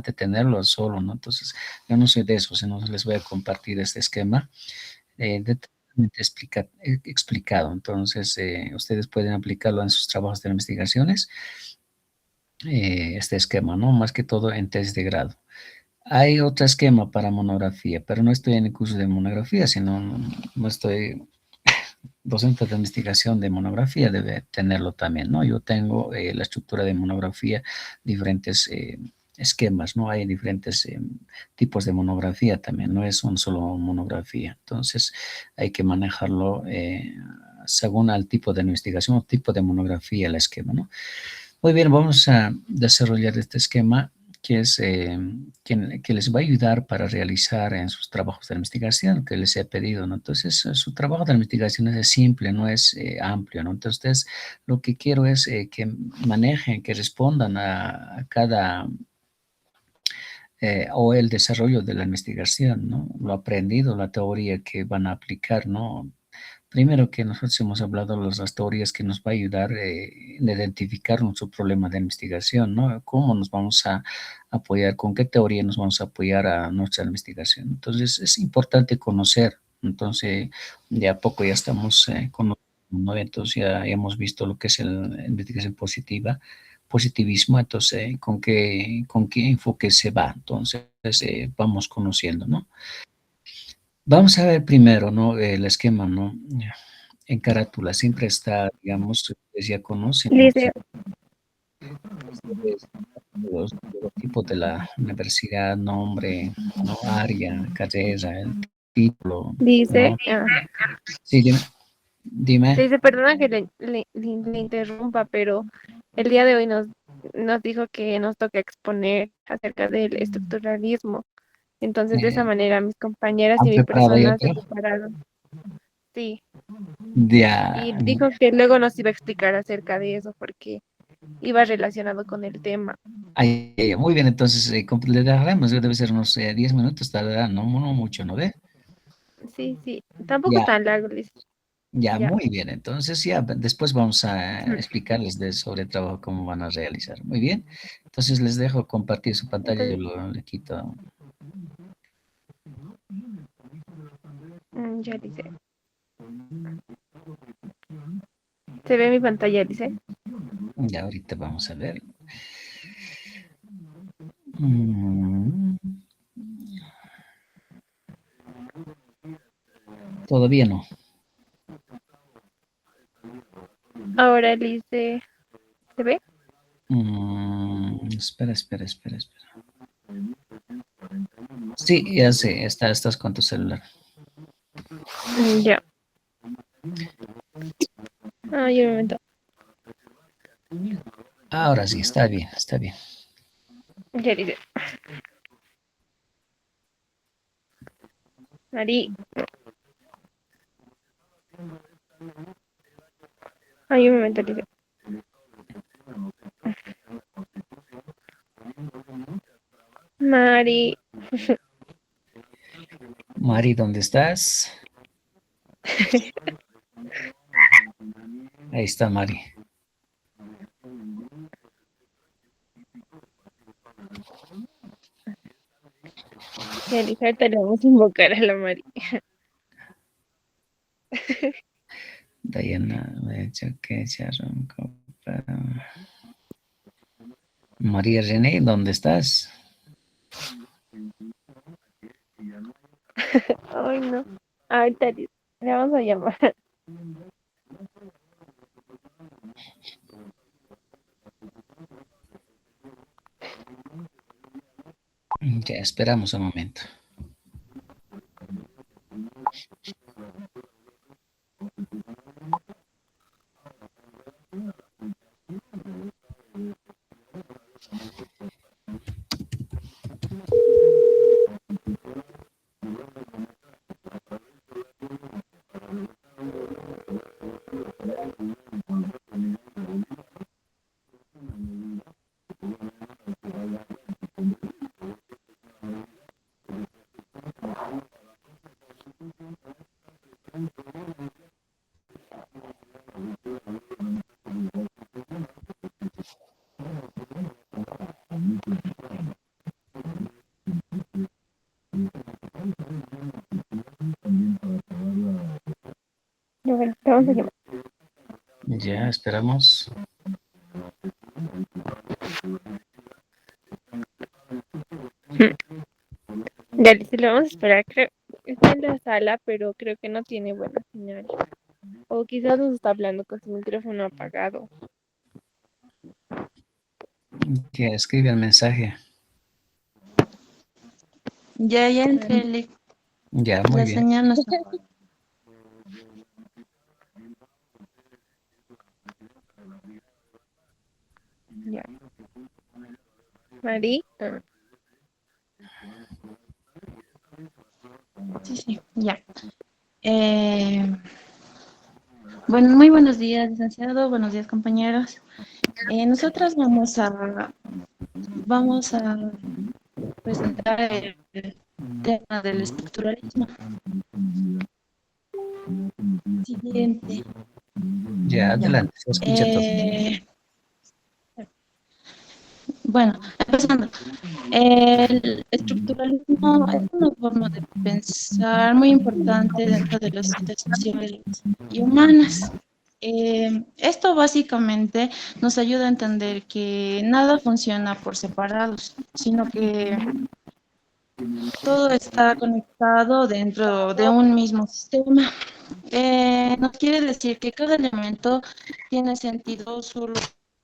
tenerlo solo, ¿no? Entonces, yo no soy de eso, sino les voy a compartir este esquema detalladamente explicado. Entonces, ustedes pueden aplicarlo en sus trabajos de investigaciones, este esquema, ¿no? Más que todo en test de grado. Hay otro esquema para monografía, pero no estoy en el curso de monografía, sino no estoy docente de investigación de monografía, debe tenerlo también, ¿no? Yo tengo la estructura de monografía, diferentes esquemas, ¿no? Hay diferentes tipos de monografía también, no es un solo monografía. Entonces, hay que manejarlo según el tipo de investigación o tipo de monografía, el esquema, ¿no? Muy bien, vamos a desarrollar este esquema que es que les va a ayudar para realizar en sus trabajos de investigación que les he pedido, ¿no? Entonces, su trabajo de investigación es simple, no es amplio, ¿no? Entonces, lo que quiero es que manejen, que respondan a cada o el desarrollo de la investigación, ¿no? Lo aprendido, la teoría que van a aplicar, ¿no? Primero que nosotros hemos hablado de las teorías que nos va a ayudar en identificar nuestro problema de investigación, ¿no? ¿Cómo nos vamos a apoyar? ¿Con qué teoría nos vamos a apoyar a nuestra investigación? Entonces, es importante conocer. Entonces, de a poco ya estamos conociendo, ¿no? Entonces, ya hemos visto lo que es la investigación positiva, positivismo, entonces, con qué enfoque se va? Entonces, vamos conociendo, ¿no? Vamos a ver primero, ¿no? El esquema, ¿no? En carátula siempre está, digamos, ustedes ya conocen, ¿no? Dice, Ustedes, los tipos de la universidad, nombre, ¿no? Área, carrera, el título, dice, ¿no? Sí, dime, dime. dice, perdona que le interrumpa, pero el día de hoy nos dijo que nos toca exponer acerca del estructuralismo. Entonces, de esa Eh, manera, mis compañeras y ¿Han mi preparado ya persona se todo? prepararon. Sí, Ya, y dijo que luego nos iba a explicar acerca de eso porque iba relacionado con el tema. muy bien, entonces le daremos, debe ser unos 10 minutos, tardará, no, no mucho, ¿no ve? Sí, sí, tampoco Ya, tan largo, Liz. ya, Ya. muy bien. Entonces, ya, después vamos a explicarles sobre el trabajo, cómo van a realizar. Muy bien. Entonces, les dejo compartir su pantalla, yo Entonces, le quito. ya dice. Se ve mi pantalla, dice. Ya, ahorita vamos a ver. Mm, todavía no. Ahora dice, ¿se ve? Espera, espera, espera, espera. Sí, ya sé, estás con tu celular. Ya. Ay, un momento. Ahora sí, está bien, está bien. Ya dice. Mari. Ay, un momento, dice. Mari. Mari, ¿dónde estás? Ahí está Mari. Ya dice, ahorita le vamos a invocar a la Mari. Diana, me ha dicho que se arrancó para... María René, ¿dónde estás? Ay, no. Ahorita dice. Le vamos a llamar. Ya, esperamos un momento. Vamos a llamar. Ya, esperamos. Ya, listo, le vamos a esperar. Creo está en la sala, pero creo que no tiene buena señal. O quizás nos está hablando con su micrófono apagado. Que escribe el mensaje. Ya entré, Ya, muy la bien. señal no está buena. Ya. Mari. Sí, ya. Eh, bueno, muy buenos días, licenciado. Buenos días, compañeros. Nosotros vamos a presentar el tema del estructuralismo. Siguiente. Ya, Ya. adelante, se escucha todo. Bueno, empezando. El estructuralismo es una forma de pensar muy importante dentro de las ciencias sociales y humanas. Esto básicamente nos ayuda a entender que nada funciona por separados, sino que todo está conectado dentro de un mismo sistema. Nos quiere decir que cada elemento tiene sentido solo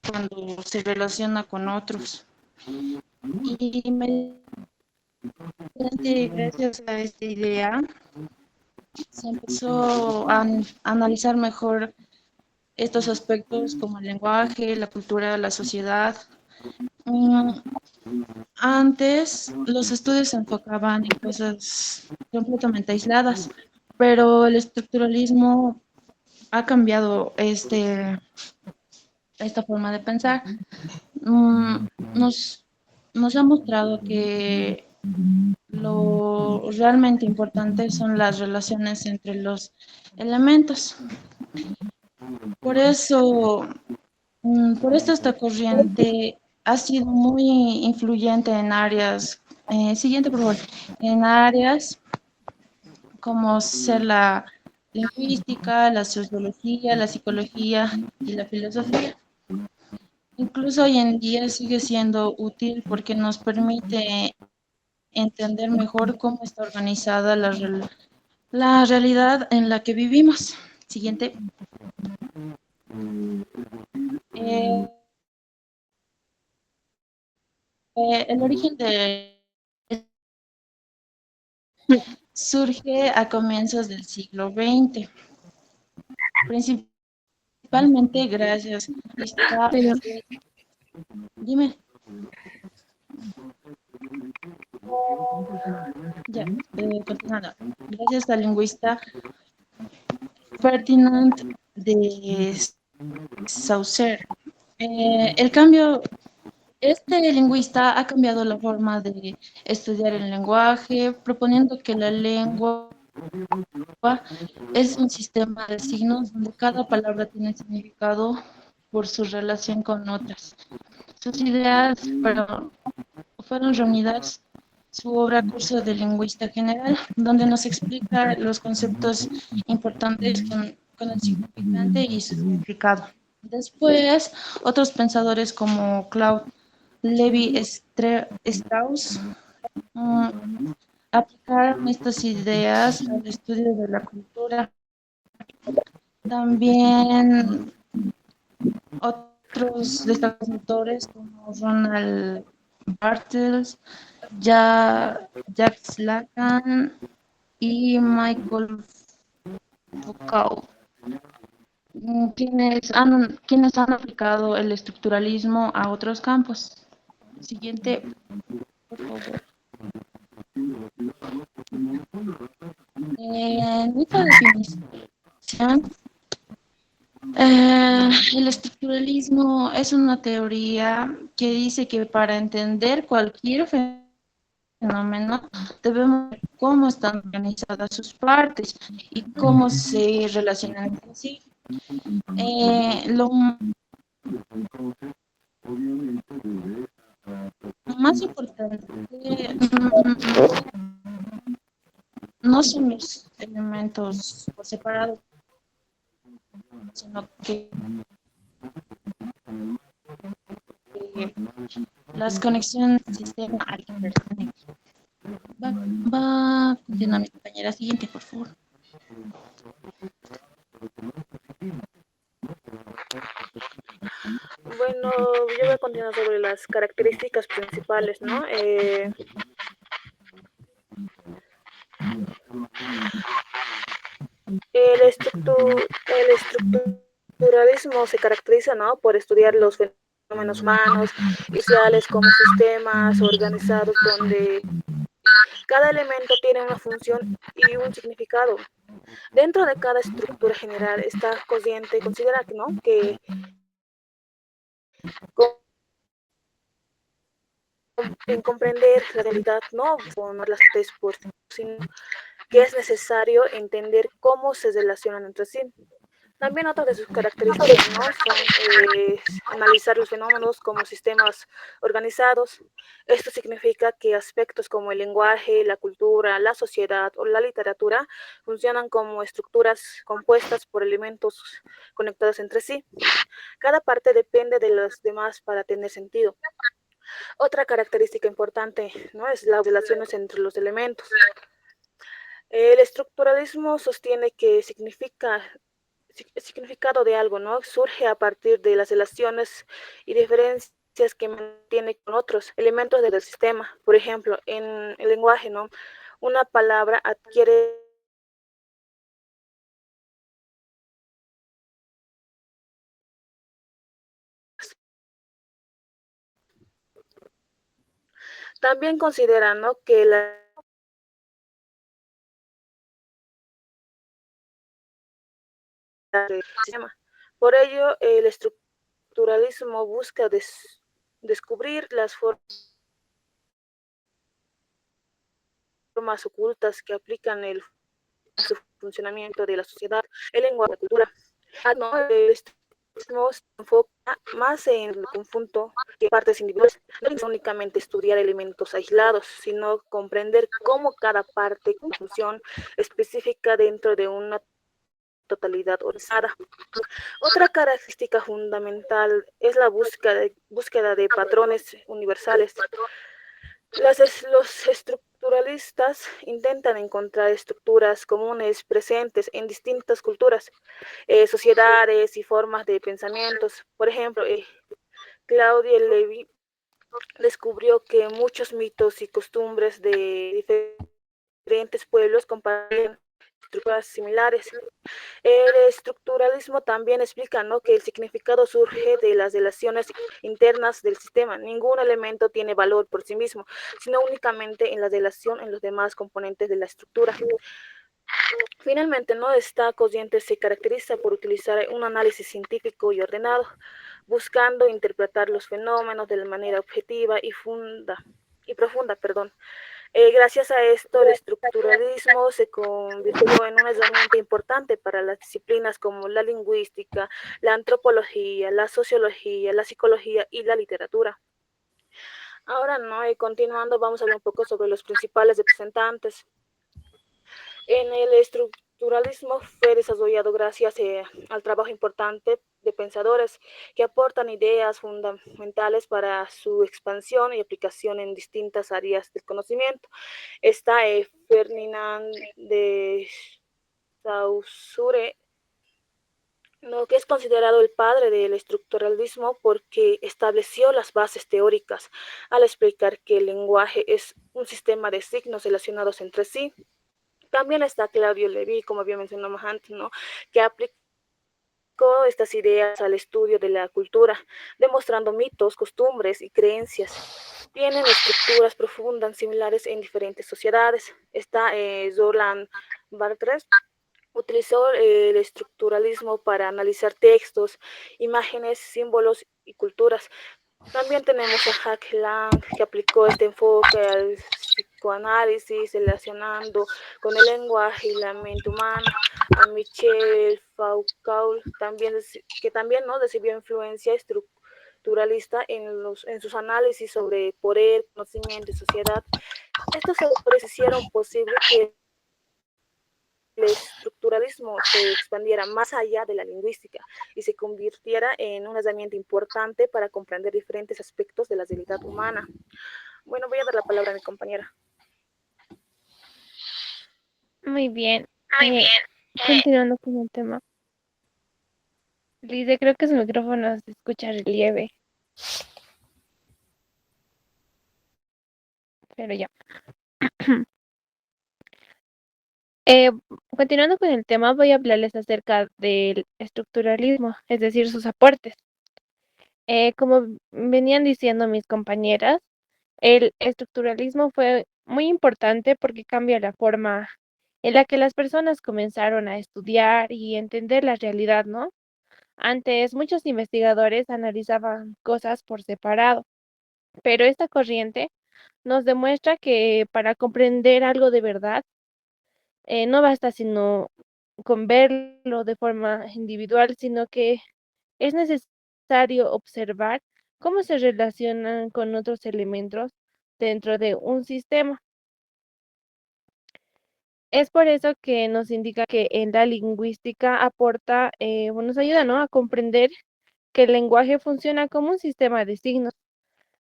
cuando se relaciona con otros. Y gracias a esta idea se empezó a analizar mejor estos aspectos como el lenguaje, la cultura, la sociedad. Mm, Antes los estudios se enfocaban en cosas completamente aisladas, pero el estructuralismo ha cambiado esta forma de pensar. Mm, nos, nos ha mostrado que lo realmente importante son las relaciones entre los elementos. Por eso, por esto esta corriente ha sido muy influyente en áreas, siguiente por favor, en áreas como ser la lingüística, la sociología, la psicología y la filosofía. Incluso hoy en día sigue siendo útil porque nos permite entender mejor cómo está organizada la realidad en la que vivimos. Siguiente. Eh, el origen de surge a comienzos del siglo XX, principalmente gracias a esta... Pero Dime, ya, continuando. Gracias al lingüista Ferdinand de Saussure. El cambio Este lingüista ha cambiado la forma de estudiar el lenguaje, proponiendo que la lengua es un sistema de signos donde cada palabra tiene significado por su relación con otras. Sus ideas fueron reunidas su obra Curso de Lingüista General, donde nos explica los conceptos importantes con el significante y su significado. Después, otros pensadores como Claude Levi Strauss mm, aplicaron estas ideas al estudio de la cultura. También otros destacados autores como Ronald Barthes, Jacques Lacan y Michael Foucault, quienes han aplicado el estructuralismo a otros campos. Siguiente, por favor. En esta definición, el estructuralismo es una teoría que dice que para entender cualquier fenómeno debemos ver cómo están organizadas sus partes y cómo se relacionan entre sí. Lo más importante no son los elementos por separado, sino que las conexiones del sistema a Internet. Va a continuar mi compañera siguiente, por favor. Bueno, yo voy a continuar sobre las características principales, ¿no? El estructuralismo se caracteriza, ¿no?, por estudiar los fenómenos humanos y sociales como sistemas organizados donde cada elemento tiene una función y un significado. Dentro de cada estructura general está consciente, considera que, ¿no?, que en comprender la realidad, no formar las partes por sí, sino que es necesario entender cómo se relacionan entre sí. También otra de sus características, ¿no?, son analizar los fenómenos como sistemas organizados. Esto significa que aspectos como el lenguaje, la cultura, la sociedad o la literatura funcionan como estructuras compuestas por elementos conectados entre sí. Cada parte depende de los demás para tener sentido. Otra característica importante, ¿no?, es las relaciones entre los elementos. El estructuralismo sostiene que el significado de algo, ¿no?, surge a partir de las relaciones y diferencias que mantiene con otros elementos del sistema. Por ejemplo, en el lenguaje, ¿no?, una palabra adquiere. También considera, ¿no?, que la del sistema. Por ello, el estructuralismo busca descubrir las formas ocultas que aplican el su funcionamiento de la sociedad, el lenguaje, la cultura. No, el estructuralismo se enfoca más en el conjunto que partes individuales. No es únicamente estudiar elementos aislados, sino comprender cómo cada parte con función específica dentro de una totalidad organizada. Otra característica fundamental es la búsqueda de patrones universales. Los estructuralistas intentan encontrar estructuras comunes presentes en distintas culturas, sociedades y formas de pensamientos. Por ejemplo, Claudia Levy descubrió que muchos mitos y costumbres de diferentes pueblos comparten estructuras similares. El estructuralismo también explica, ¿no?, que el significado surge de las relaciones internas del sistema. Ningún elemento tiene valor por sí mismo, sino únicamente en la relación en los demás componentes de la estructura. Finalmente, ¿no?, esta corriente se caracteriza por utilizar un análisis científico y ordenado, buscando interpretar los fenómenos de manera objetiva y profunda, perdón. Gracias a esto, el estructuralismo se convirtió en una herramienta importante para las disciplinas como la lingüística, la antropología, la sociología, la psicología y la literatura. Ahora, ¿no?, continuando, vamos a hablar un poco sobre los principales representantes. En el estructuralismo fue desarrollado gracias al trabajo importante de pensadores que aportan ideas fundamentales para su expansión y aplicación en distintas áreas del conocimiento. Está Ferdinand de Saussure, ¿no?, que es considerado el padre del estructuralismo porque estableció las bases teóricas al explicar que el lenguaje es un sistema de signos relacionados entre sí. También está Claudio Levi, como había mencionado antes, ¿no?, que aplicó estas ideas al estudio de la cultura, demostrando mitos, costumbres y creencias. Tienen estructuras profundas similares en diferentes sociedades. Está Roland Barthes, utilizó el estructuralismo para analizar textos, imágenes, símbolos y culturas. También tenemos a Jacques Lang, que aplicó este enfoque al psicoanálisis, relacionando con el lenguaje y la mente humana. A Michel Foucault, que también, ¿no?, recibió influencia estructuralista en sus análisis sobre poder, conocimiento y sociedad. Estos autores hicieron posible que el estructuralismo se expandiera más allá de la lingüística y se convirtiera en una herramienta importante para comprender diferentes aspectos de la realidad humana. Bueno, voy a dar la palabra a mi compañera. Muy bien. Continuando con el tema. Lice, creo que su micrófono se escucha relieve, pero ya. Eh, Continuando con el tema, voy a hablarles acerca del estructuralismo, es decir, sus aportes. Como venían diciendo mis compañeras, el estructuralismo fue muy importante porque cambia la forma en la que las personas comenzaron a estudiar y entender la realidad, ¿no? Antes, muchos investigadores analizaban cosas por separado, pero esta corriente nos demuestra que para comprender algo de verdad, no basta sino con verlo de forma individual, sino que es necesario observar cómo se relacionan con otros elementos dentro de un sistema. Es por eso que nos indica que en la lingüística aporta, bueno, nos ayuda, ¿no?, a comprender que el lenguaje funciona como un sistema de signos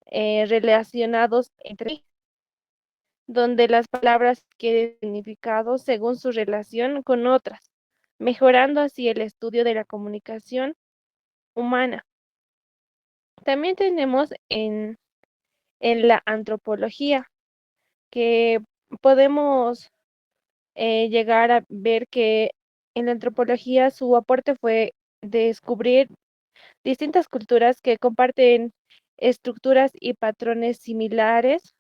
relacionados entre sí, donde las palabras adquieren significado según su relación con otras, mejorando así el estudio de la comunicación humana. También tenemos en la antropología que podemos llegar a ver que en la antropología su aporte fue descubrir distintas culturas que comparten estructuras y patrones similares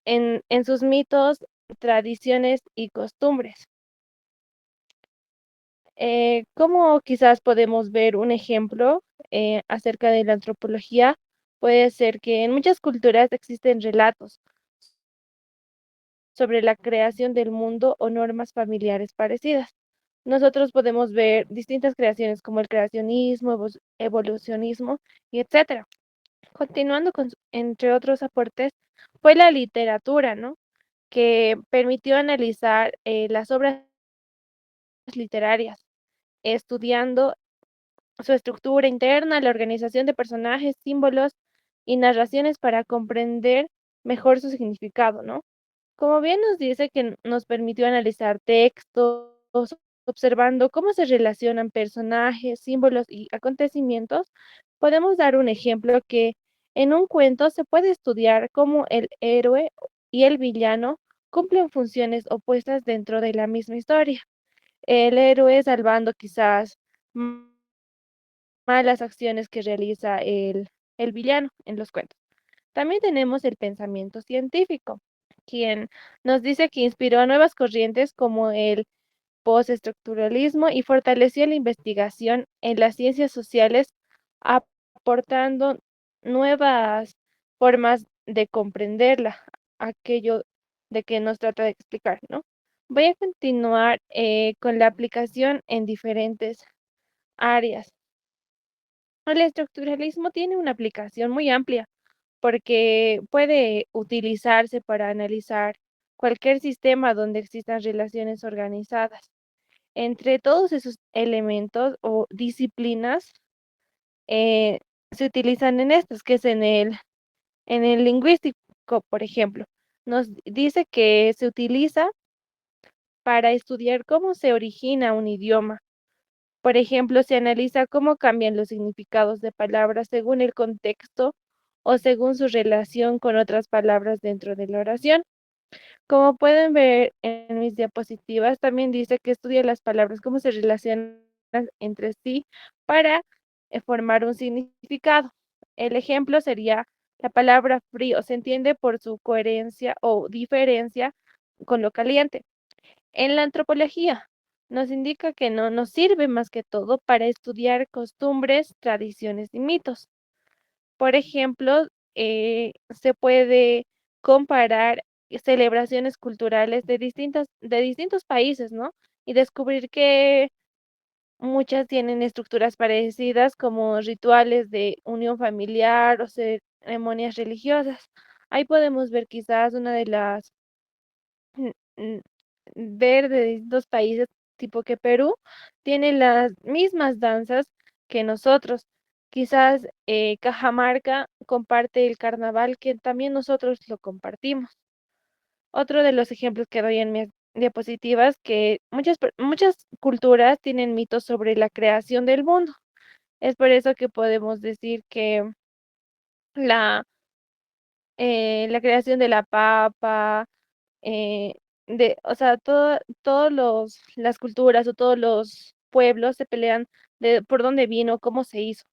en sus mitos, tradiciones y costumbres. ¿Cómo quizás podemos ver un ejemplo acerca de la antropología? Puede ser que en muchas culturas existen relatos sobre la creación del mundo o normas familiares parecidas. Nosotros podemos ver distintas creaciones como el creacionismo, evolucionismo y etcétera. Continuando con, entre otros aportes, fue la literatura, ¿no?, que permitió analizar las obras literarias, estudiando su estructura interna, la organización de personajes, símbolos y narraciones para comprender mejor su significado, ¿no? Como bien nos dice que nos permitió analizar textos, observando cómo se relacionan personajes, símbolos y acontecimientos, podemos dar un ejemplo que en un cuento se puede estudiar cómo el héroe y el villano cumplen funciones opuestas dentro de la misma historia. El héroe salvando quizás malas acciones que realiza el villano en los cuentos. También tenemos el pensamiento científico, quien nos dice que inspiró a nuevas corrientes como el postestructuralismo y fortaleció la investigación en las ciencias sociales, aportando nuevas formas de comprenderla, aquello de que nos trata de explicar, ¿no? Voy a continuar con la aplicación en diferentes áreas. El estructuralismo tiene una aplicación muy amplia porque puede utilizarse para analizar cualquier sistema donde existan relaciones organizadas. Entre todos esos elementos o disciplinas eh, se utilizan en estos, que es en el lingüístico, por ejemplo. Nos dice que se utiliza para estudiar cómo se origina un idioma. Por ejemplo, se analiza cómo cambian los significados de palabras según el contexto o según su relación con otras palabras dentro de la oración. Como pueden ver en mis diapositivas, también dice que estudia las palabras, cómo se relacionan entre sí para formar un significado. El ejemplo sería la palabra frío, se entiende por su coherencia o diferencia con lo caliente. En la antropología nos indica que no nos sirve más que todo para estudiar costumbres, tradiciones y mitos. Por ejemplo, se puede comparar celebraciones culturales de distintos países, ¿no? Y descubrir que muchas tienen estructuras parecidas como rituales de unión familiar o ceremonias religiosas. Ahí podemos ver quizás una de las mm, mm, ver de distintos países, tipo que Perú tiene las mismas danzas que nosotros. Quizás Cajamarca comparte el carnaval que también nosotros lo compartimos. Otro de los ejemplos que doy en mis diapositivas, que muchas culturas tienen mitos sobre la creación del mundo. Es por eso que podemos decir que la, la creación de la papa, eh, o sea, todos las culturas o todos los pueblos se pelean de por dónde vino, cómo se hizo.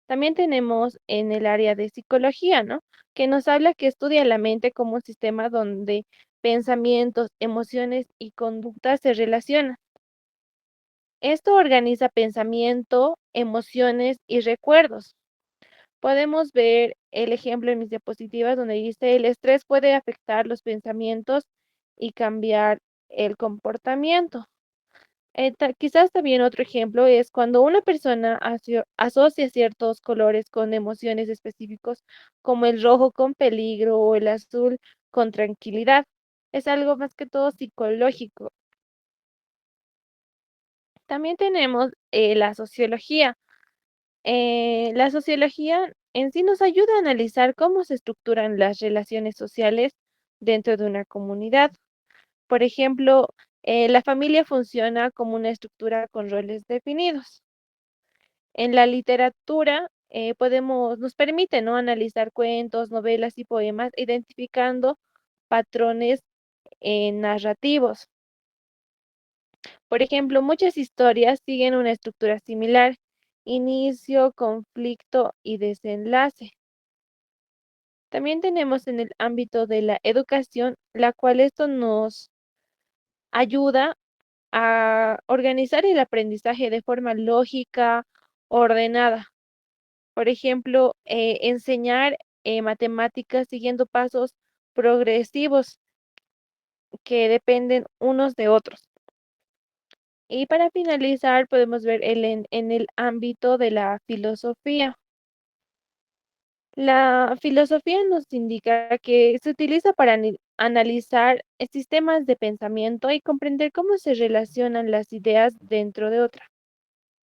También tenemos en el área de psicología, ¿no? Que nos habla que estudia la mente como un sistema donde pensamientos, emociones y conductas se relacionan. Esto organiza pensamiento, emociones y recuerdos. Podemos ver el ejemplo en mis diapositivas donde dice el estrés puede afectar los pensamientos y cambiar el comportamiento. Quizás también otro ejemplo es cuando una persona asocia ciertos colores con emociones específicos, como el rojo con peligro o el azul con tranquilidad. Es algo más que todo psicológico. También tenemos la sociología. La sociología en sí nos ayuda a analizar cómo se estructuran las relaciones sociales dentro de una comunidad. Por ejemplo, la familia funciona como una estructura con roles definidos. En la literatura nos permite, ¿no?, analizar cuentos, novelas y poemas, identificando patrones narrativos. Por ejemplo, muchas historias siguen una estructura similar: inicio, conflicto y desenlace. También tenemos en el ámbito de la educación, la cual esto nos ayuda a organizar el aprendizaje de forma lógica, ordenada. Por ejemplo, enseñar matemáticas siguiendo pasos progresivos que dependen unos de otros. Y para finalizar, podemos ver en el ámbito de la filosofía. La filosofía nos indica que se utiliza para analizar sistemas de pensamiento y comprender cómo se relacionan las ideas dentro de otra.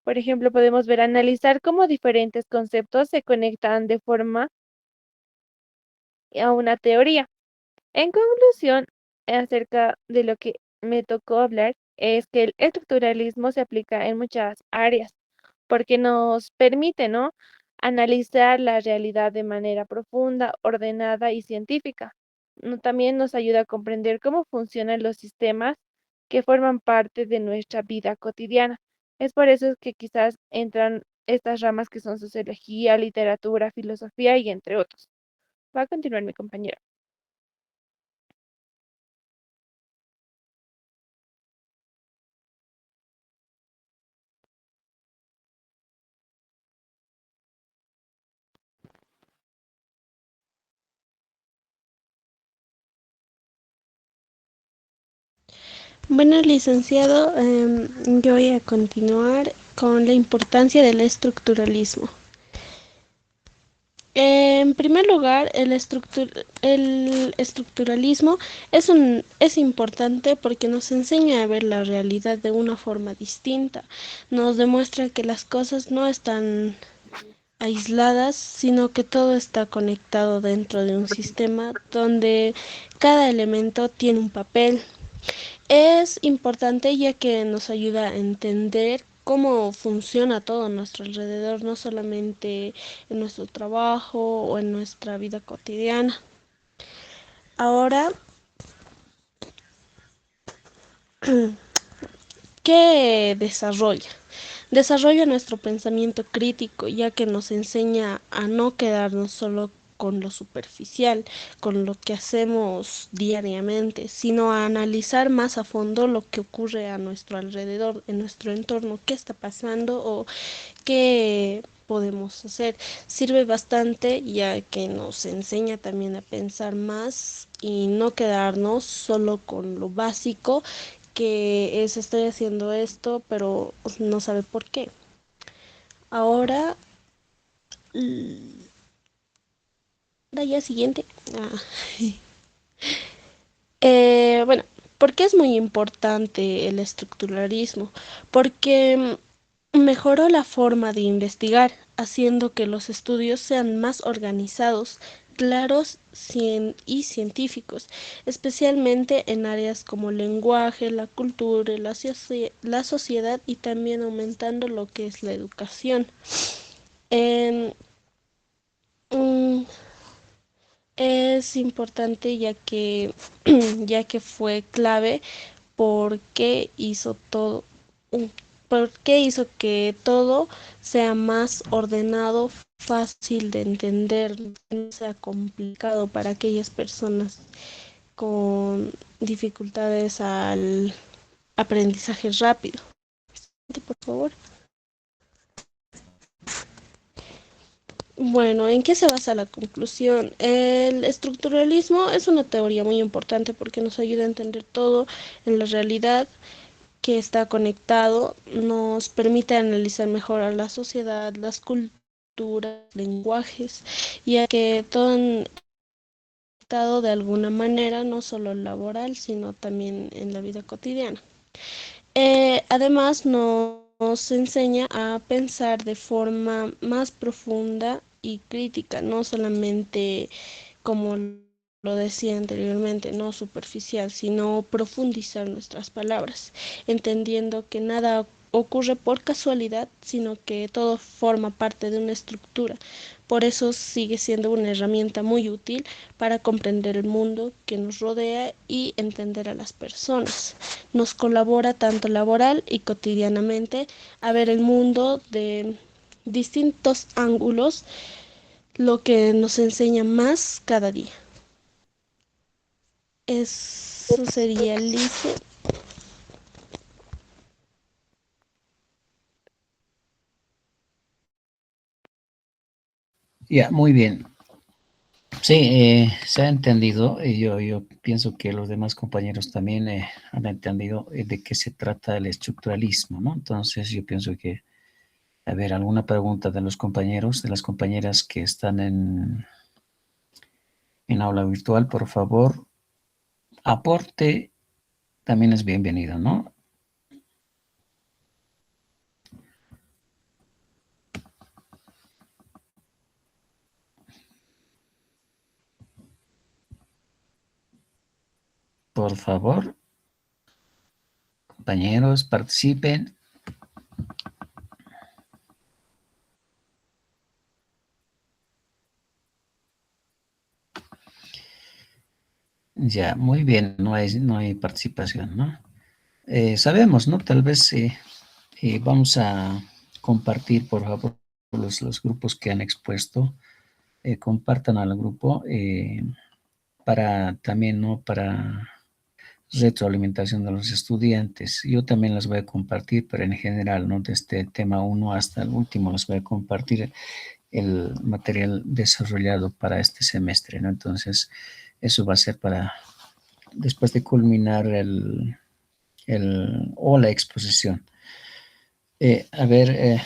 Por ejemplo, podemos ver analizar cómo diferentes conceptos se conectan de forma a una teoría. En conclusión, acerca de lo que me tocó hablar, es que el estructuralismo se aplica en muchas áreas porque nos permite, ¿no?, analizar la realidad de manera profunda, ordenada y científica. También nos ayuda a comprender cómo funcionan los sistemas que forman parte de nuestra vida cotidiana. Es por eso que quizás entran estas ramas que son sociología, literatura, filosofía y entre otros. Va a continuar mi compañera. Bueno, licenciado, yo voy a continuar con la importancia del estructuralismo. En primer lugar, el estructuralismo es importante porque nos enseña a ver la realidad de una forma distinta. Nos demuestra que las cosas no están aisladas, sino que todo está conectado dentro de un sistema donde cada elemento tiene un papel. Es importante ya que nos ayuda a entender cómo funciona todo a nuestro alrededor, no solamente en nuestro trabajo o en nuestra vida cotidiana. Ahora, ¿qué desarrolla? Desarrolla nuestro pensamiento crítico, ya que nos enseña a no quedarnos solo con lo superficial, con lo que hacemos diariamente, sino a analizar más a fondo lo que ocurre a nuestro alrededor, en nuestro entorno, qué está pasando o qué podemos hacer. Sirve bastante ya que nos enseña también a pensar más y no quedarnos solo con lo básico, que es estoy haciendo esto, pero no sabe por qué. Ahora, la ya siguiente. Ah. Bueno, ¿Por qué es muy importante el estructuralismo? Porque mejoró la forma de investigar, haciendo que los estudios sean más organizados, claros y científicos, especialmente en áreas como el lenguaje, la cultura, la sociedad y también aumentando lo que es la educación. En- mm, es importante ya que fue clave porque hizo todo, mm, porque hizo que todo sea más ordenado, fácil de entender, no sea complicado para aquellas personas con dificultades al aprendizaje rápido. Por favor. Bueno, ¿en qué se basa la conclusión? El estructuralismo es una teoría muy importante porque nos ayuda a entender todo en la realidad que está conectado, nos permite analizar mejor a la sociedad, las culturas, lenguajes, ya que todo han estado de alguna manera, no solo laboral, sino también en la vida cotidiana. Además, nos enseña a pensar de forma más profunda y crítica, no solamente como lo decía anteriormente, no superficial, sino profundizar nuestras palabras, entendiendo que nada ocurre por casualidad, sino que todo forma parte de una estructura. Por eso sigue siendo una herramienta muy útil para comprender el mundo que nos rodea y entender a las personas. Nos colabora tanto laboral y cotidianamente a ver el mundo de distintos ángulos, lo que nos enseña más cada día. Eso sería Lice. Ya, muy bien. Sí, se ha entendido. Yo pienso que los demás compañeros también han entendido de qué se trata el estructuralismo, ¿no? Entonces, yo pienso que, a ver, alguna pregunta de los compañeros, de las compañeras que están en aula virtual, por favor, aporte también es bienvenido, ¿no? Por favor, compañeros, participen. Ya, muy bien, no hay participación, ¿no? Sabemos, ¿no? Tal vez vamos a compartir, por favor, los grupos que han expuesto, compartan al grupo para también, ¿no? Para retroalimentación de los estudiantes. Yo también las voy a compartir, pero en general, ¿no? De este tema uno hasta el último, les voy a compartir el material desarrollado para este semestre, ¿no? Entonces, eso va a ser para después de culminar o la exposición. A ver,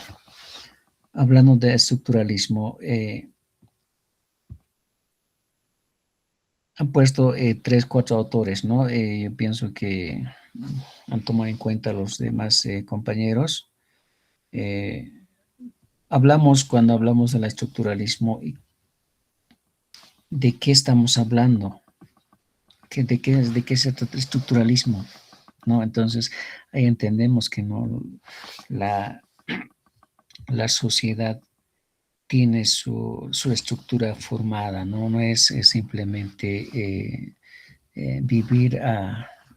hablando de estructuralismo, han puesto 3, 4 autores, ¿no? Yo pienso que han tomado en cuenta los demás compañeros. Eh, cuando hablamos del estructuralismo, ¿de qué estamos hablando? ¿De qué es el estructuralismo? ¿No? Entonces, ahí entendemos que no, la sociedad tiene su estructura formada, ¿no? No es simplemente vivir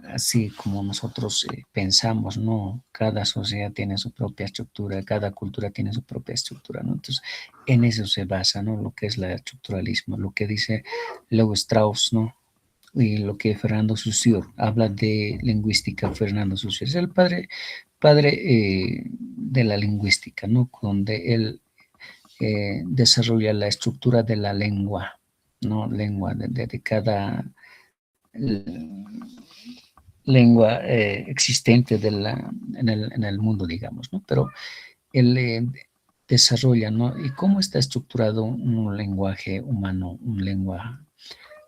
así como nosotros pensamos, ¿no? Cada sociedad tiene su propia estructura, cada cultura tiene su propia estructura, ¿no? Entonces, en eso se basa, ¿no? Lo que es el estructuralismo, lo que dice Leo Strauss, ¿no? Y lo que Fernando Saussure habla de lingüística. Fernando Saussure es el padre de la lingüística, ¿no? Donde él desarrolla la estructura de la lengua, ¿no? Lengua de cada lengua existente en el mundo, digamos, ¿no? Pero él desarrolla, ¿no? ¿Y cómo está estructurado un lenguaje humano, un lengua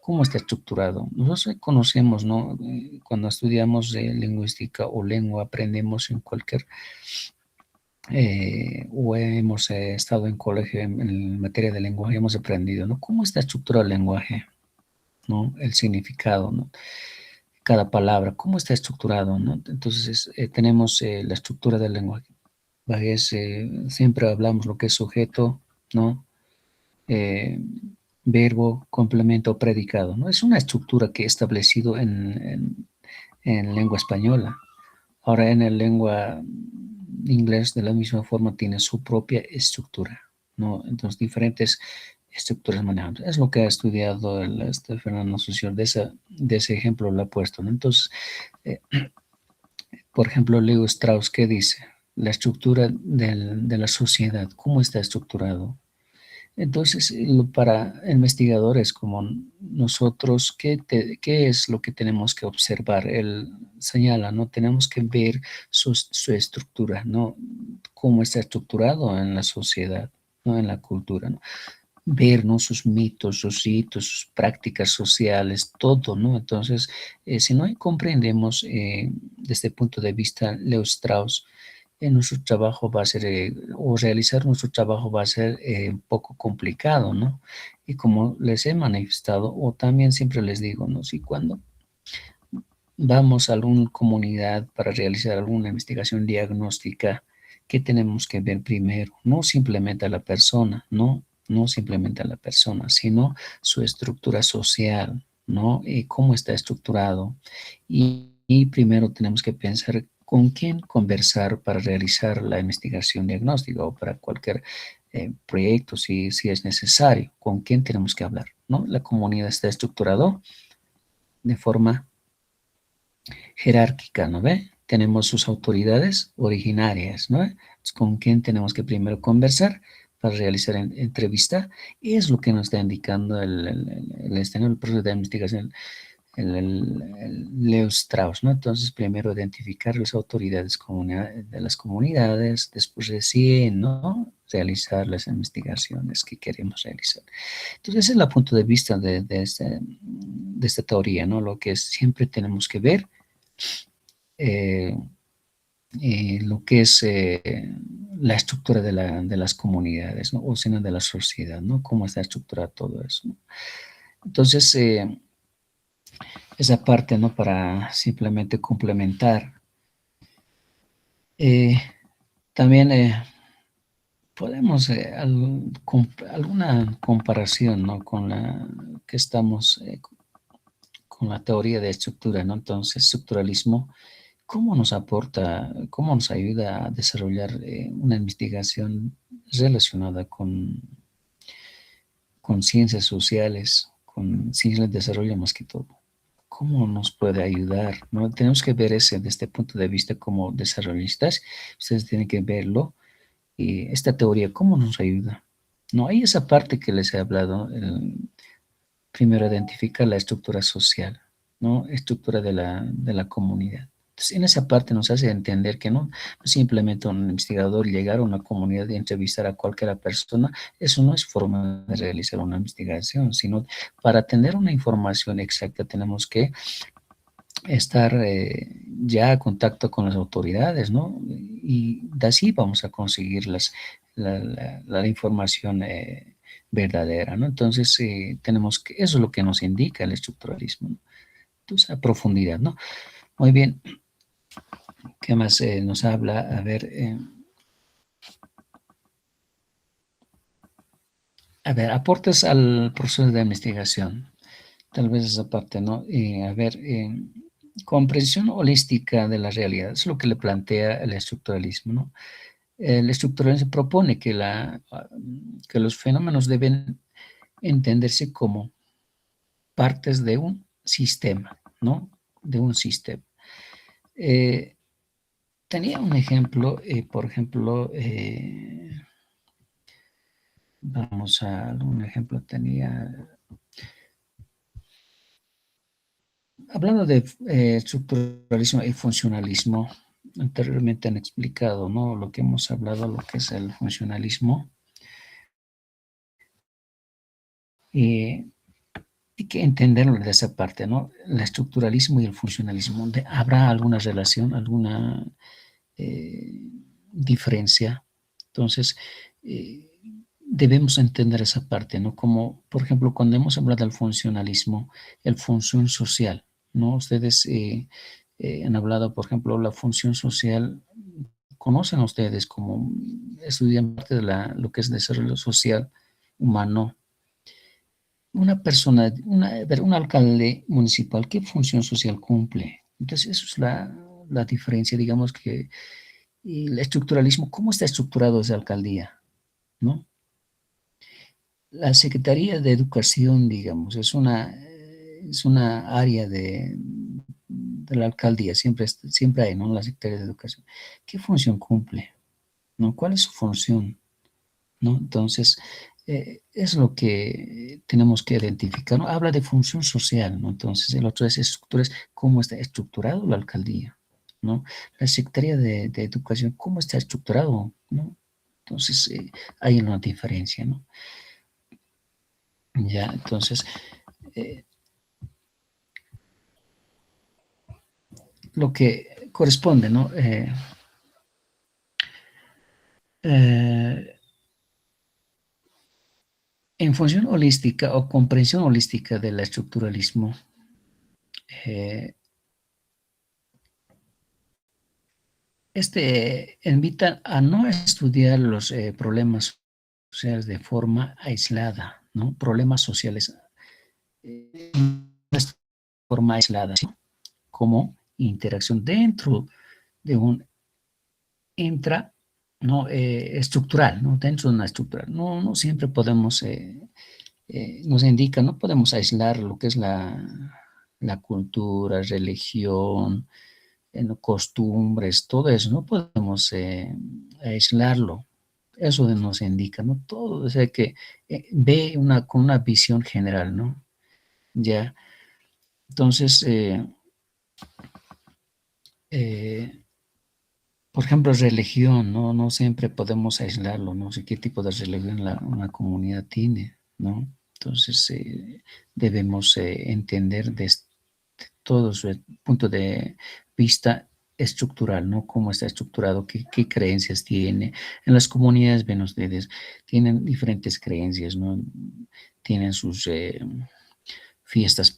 ¿Cómo está estructurado? Nosotros conocemos, ¿no? Cuando estudiamos lingüística o lengua, aprendemos en cualquier, o hemos estado en colegio en materia de lenguaje, hemos aprendido, ¿no? ¿Cómo está estructurado el lenguaje? ¿No? El significado, ¿no? Cada palabra, ¿cómo está estructurado, ¿no? Entonces, tenemos la estructura del lenguaje. Siempre hablamos lo que es sujeto, ¿no? Eh, verbo, complemento, predicado, ¿no? Es una estructura que he establecido en lengua española. Ahora en el lengua inglés de la misma forma tiene su propia estructura, ¿no? Entonces diferentes estructuras manejadas. Es lo que ha estudiado Fernando Saussure, de ese ejemplo lo ha puesto, ¿no? Entonces, eh, por ejemplo, Leo Strauss, ¿qué dice? La estructura de la sociedad, ¿cómo está estructurado? Entonces, para investigadores como nosotros, ¿qué es lo que tenemos que observar? Él señala, ¿no? Tenemos que ver su estructura, ¿no? Cómo está estructurado en la sociedad, ¿no? En la cultura, ¿no? Ver, ¿no? Sus mitos, sus ritos, sus prácticas sociales, todo, ¿no? Entonces, si no comprendemos desde el punto de vista Leo Strauss, nuestro trabajo va a ser, o realizar nuestro trabajo va a ser un poco complicado, ¿no? Y como les he manifestado, o también siempre les digo, ¿no? Si cuando vamos a alguna comunidad para realizar alguna investigación diagnóstica, ¿qué tenemos que ver primero? No simplemente a la persona, ¿no? No simplemente a la persona, sino su estructura social, ¿no? Y cómo está estructurado. Y primero tenemos que pensar con quién conversar para realizar la investigación diagnóstica o para cualquier proyecto, si es necesario, con quién tenemos que hablar, ¿no? La comunidad está estructurada de forma jerárquica, ¿no ve? Tenemos sus autoridades originarias, ¿no? Entonces, ¿con quién tenemos que primero conversar para realizar entrevista? Y es lo que nos está indicando el proceso de investigación, el Leo Strauss, ¿no? Entonces, primero identificar las autoridades de las comunidades, después recién, ¿no? Realizar las investigaciones que queremos realizar. Entonces, ese es el punto de vista de esta teoría, ¿no? Lo que siempre tenemos que ver eh, lo que es la estructura de las comunidades, ¿no? O sino de la sociedad, ¿no? Cómo está estructurado todo eso, ¿no? Entonces, esa parte, ¿no? Para simplemente complementar. También podemos alguna comparación, ¿no? Con la que estamos con la teoría de estructura, ¿no? Entonces, estructuralismo, ¿cómo nos aporta, cómo nos ayuda a desarrollar una investigación relacionada con ciencias sociales, con ciencias de desarrollo más que todo? ¿Cómo nos puede ayudar? ¿No? Tenemos que ver ese desde este punto de vista como desarrollistas. Ustedes tienen que verlo. Y esta teoría, ¿cómo nos ayuda? No hay esa parte que les he hablado. Primero, identificar la estructura social, ¿no? Estructura de la comunidad. Entonces, en esa parte nos hace entender que no simplemente un investigador llegar a una comunidad y entrevistar a cualquier persona, eso no es forma de realizar una investigación, sino para tener una información exacta tenemos que estar ya en contacto con las autoridades, ¿no? Y de así vamos a conseguir la información verdadera, ¿no? Entonces, tenemos que, eso es lo que nos indica el estructuralismo, ¿no? Entonces, a profundidad, ¿no? Muy bien. ¿Qué más nos habla? A ver, aportes al proceso de investigación. Tal vez esa parte, ¿no? A ver, comprensión holística de la realidad, es lo que le plantea el estructuralismo, ¿no? El estructuralismo propone que los fenómenos deben entenderse como partes de un sistema, ¿no? De un sistema. Tenía un ejemplo, por ejemplo, vamos a un ejemplo, hablando de estructuralismo y funcionalismo, anteriormente han explicado, ¿no? Lo que hemos hablado, lo que es el funcionalismo. Y hay que entenderlo de esa parte, ¿no? El estructuralismo y el funcionalismo. ¿Habrá alguna relación, alguna diferencia? Entonces, debemos entender esa parte, ¿no? Como, por ejemplo, cuando hemos hablado del funcionalismo, el función social, ¿no? Ustedes han hablado, por ejemplo, la función social, conocen ustedes como estudian parte de lo que es desarrollo social humano. Una persona, un alcalde municipal, ¿qué función social cumple? Entonces, eso es la diferencia, digamos que y el estructuralismo, ¿cómo está estructurado esa alcaldía? ¿No? La Secretaría de Educación, digamos, es una área de la alcaldía, siempre hay, ¿no? La Secretaría de Educación. ¿Qué función cumple? ¿No? ¿Cuál es su función? ¿No? Entonces, es lo que tenemos que identificar, ¿no? Habla de función social, ¿no? Entonces, el otro es estructuras, ¿cómo está estructurado la alcaldía? ¿No? La Secretaría de Educación, ¿cómo está estructurado? ¿No? Entonces, hay una diferencia, ¿no? Ya, entonces, eh, lo que corresponde, ¿no? Eh, en función holística o comprensión holística del estructuralismo, eh, invita a no estudiar los problemas sociales de forma aislada, ¿no? Problemas sociales de forma aislada, ¿sí? Como interacción dentro de un intra, ¿no? Estructural, ¿no? Dentro de una estructural. No siempre podemos, nos indica, no podemos aislar lo que es la cultura, religión, costumbres, todo eso, no podemos aislarlo. Eso nos indica, ¿no? Todo, o sea, que ve con una visión general, ¿no? Ya, entonces, eh, por ejemplo, religión, ¿no? No siempre podemos aislarlo, no sé qué tipo de religión una comunidad tiene, ¿no? Entonces, debemos entender desde todo su punto de vista estructural, ¿no? Cómo está estructurado, qué creencias tiene. En las comunidades, ven ustedes, tienen diferentes creencias, ¿no? Tienen sus fiestas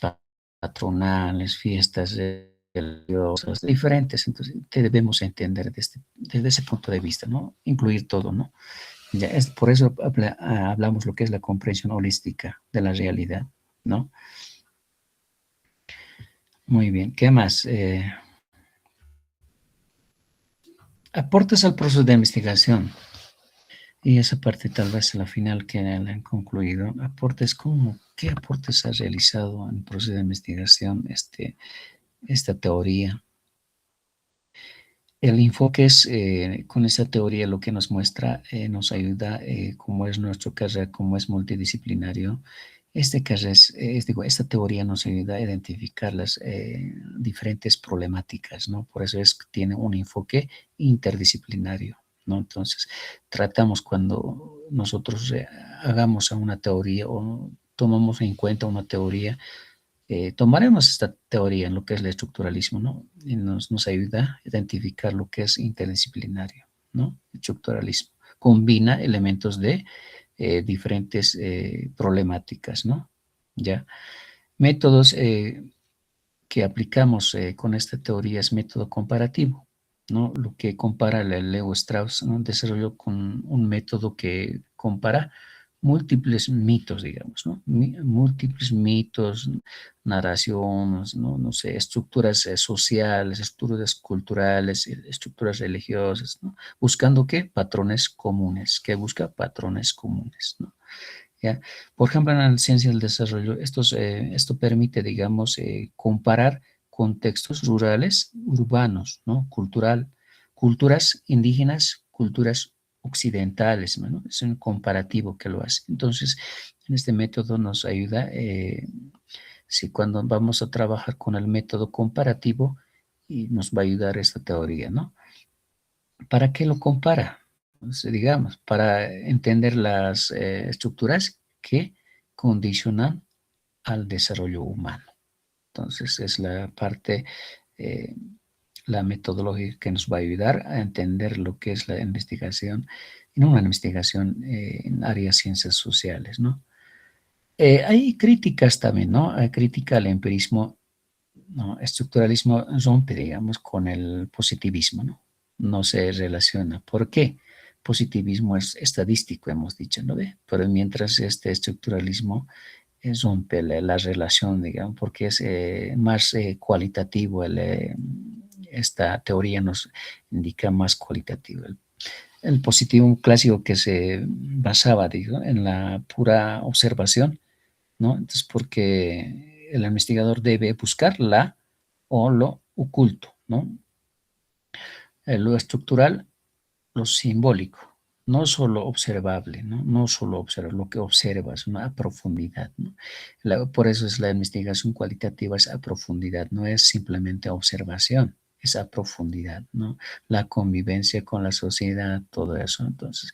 patronales, fiestas religiosas, diferentes. Entonces, debemos entender desde ese punto de vista, ¿no? Incluir todo, ¿no? Ya es, por eso hablamos lo que es la comprensión holística de la realidad, ¿no? Muy bien, ¿qué más? Aportes al proceso de investigación. Y esa parte tal vez la final que la han concluido. Aportes, ¿cómo? ¿Qué aportes ha realizado en el proceso de investigación esta teoría? El enfoque es, con esta teoría lo que nos muestra, nos ayuda, como es nuestro carrera, como es multidisciplinario. Esta teoría nos ayuda a identificar las diferentes problemáticas, ¿no? Por eso tiene un enfoque interdisciplinario, ¿no? Entonces, tratamos cuando nosotros hagamos a una teoría o tomamos en cuenta una teoría, tomaremos esta teoría en lo que es el estructuralismo, ¿no? Y nos ayuda a identificar lo que es interdisciplinario, ¿no? Estructuralismo. Combina elementos de diferentes problemáticas, ¿no? Ya. Métodos que aplicamos con esta teoría es método comparativo, ¿no? Lo que compara Leo Strauss, ¿no? Desarrolló con un método que compara múltiples mitos, digamos, ¿no? Múltiples mitos, narraciones, ¿no? No sé, estructuras sociales, estructuras culturales, estructuras religiosas, ¿no? Buscando qué? Patrones comunes. ¿Qué busca? Patrones comunes, ¿no? ¿Ya? Por ejemplo, en la ciencia del desarrollo, esto permite, digamos, comparar contextos rurales, urbanos, ¿no? Culturas indígenas, culturas occidentales, ¿no? Es un comparativo que lo hace. Entonces, en este método nos ayuda, si cuando vamos a trabajar con el método comparativo, y nos va a ayudar esta teoría, ¿no? ¿Para qué lo compara? Entonces, digamos, para entender las estructuras que condicionan al desarrollo humano. Entonces, es la parte, la metodología que nos va a ayudar a entender lo que es la investigación, y no una investigación en áreas ciencias sociales, ¿no? Hay críticas también, ¿no? Hay crítica al empirismo, ¿no? Estructuralismo rompe, digamos, con el positivismo, ¿no? No se relaciona. ¿Por qué? Positivismo es estadístico, hemos dicho, ¿no ve? Pero mientras este estructuralismo rompe la relación, digamos, porque es más cualitativo, esta teoría nos indica más cualitativo. El positivismo clásico que se basaba, digo, en la pura observación, ¿no? Entonces, porque el investigador debe buscar la o lo oculto, ¿no? Lo estructural, lo simbólico, no solo observable, ¿no? No solo observar lo que observas, ¿no? A profundidad, ¿no? Por eso es la investigación cualitativa, es a profundidad, no es simplemente observación, es a profundidad, ¿no? La convivencia con la sociedad, todo eso. Entonces,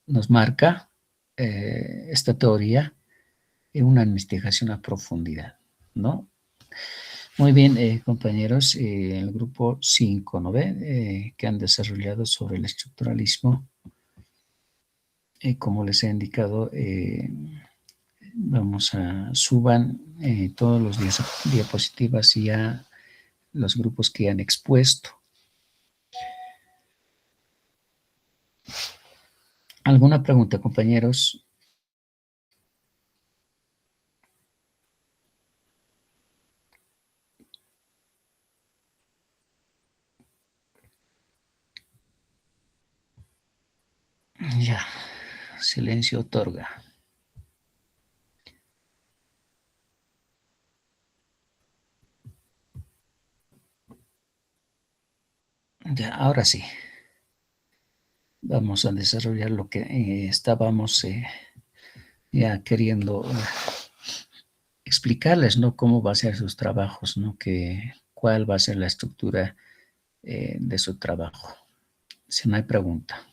nos marca esta teoría en una investigación a profundidad, ¿no? Muy bien, compañeros, el grupo 5, ¿no ve? Que han desarrollado sobre el estructuralismo. Como les he indicado, vamos a suban todos los días diapositivas y ya los grupos que han expuesto. ¿Alguna pregunta, compañeros? Ya, silencio otorga. Ya, ahora sí. Vamos a desarrollar lo que estábamos ya queriendo explicarles, ¿no? Cómo va a ser sus trabajos, ¿no? Cuál va a ser la estructura de su trabajo. Si no hay pregunta.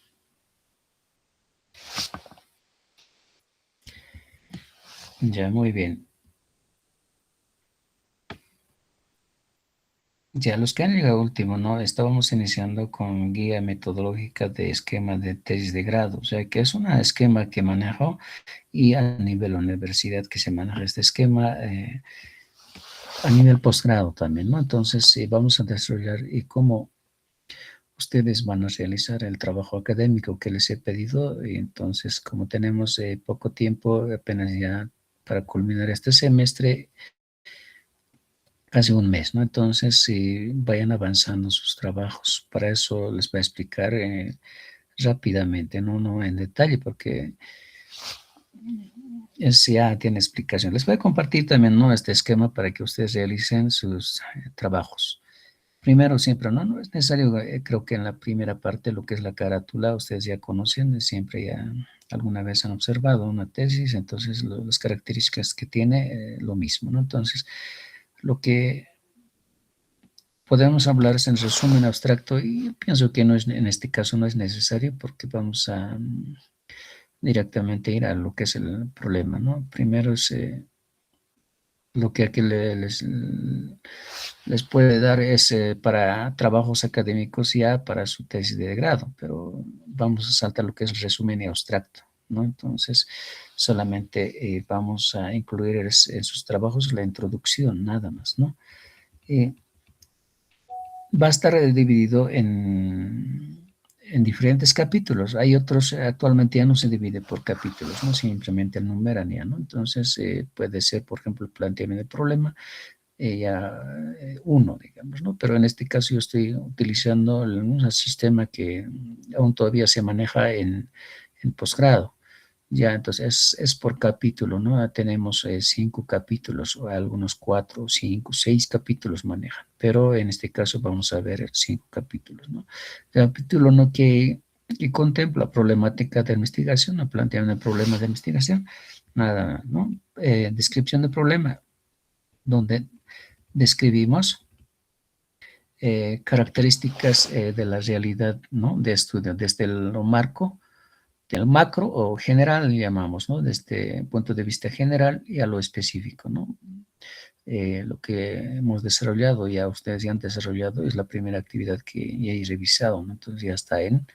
Ya, muy bien. Ya, los que han llegado último, ¿no? Estábamos iniciando con guía metodológica de esquema de tesis de grado, o sea, que es un esquema que manejo y a nivel universidad que se maneja este esquema a nivel posgrado también, ¿no? Entonces, vamos a desarrollar y cómo ustedes van a realizar el trabajo académico que les he pedido. Y entonces, como tenemos poco tiempo, apenas ya para culminar este semestre, casi un mes, ¿no? Entonces, vayan avanzando sus trabajos. Para eso les voy a explicar rápidamente, no en detalle, porque ya tiene explicación. Les voy a compartir también, ¿no? Este esquema para que ustedes realicen sus trabajos. Primero, siempre, no es necesario, creo que en la primera parte, lo que es la carátula, ustedes ya conocen, siempre ya alguna vez han observado una tesis, entonces las características que tiene, lo mismo, ¿no? Entonces, lo que podemos hablar es en resumen abstracto y pienso que en este caso no es necesario porque vamos a directamente ir a lo que es el problema, ¿no? Primero es lo que aquí les puede dar es para trabajos académicos ya para su tesis de grado, pero vamos a saltar lo que es el resumen y abstracto, ¿no? Entonces, solamente vamos a incluir en sus trabajos la introducción, nada más, ¿no? Va a estar dividido en diferentes capítulos. Hay otros, actualmente ya no se divide por capítulos, ¿no? Simplemente enumeran ya, ¿no? Entonces, puede ser, por ejemplo, el planteamiento del problema, uno, digamos, ¿no? Pero en este caso yo estoy utilizando un sistema que aún todavía se maneja en posgrado. Ya, entonces es por capítulo, ¿no? Tenemos 5 capítulos, o algunos 4, 5, 6 capítulos manejan, pero en este caso vamos a ver 5 capítulos, ¿no? El capítulo 1 que contempla problemática de investigación, no plantean el problema de investigación, nada, ¿no? Descripción del problema, donde describimos características de la realidad, ¿no? De estudio, desde lo marco, del macro o general, llamamos, ¿no? Desde el punto de vista general y a lo específico, ¿no? Lo que hemos desarrollado, ya ustedes ya han desarrollado, es la primera actividad que ya he revisado, ¿no? Entonces ya está en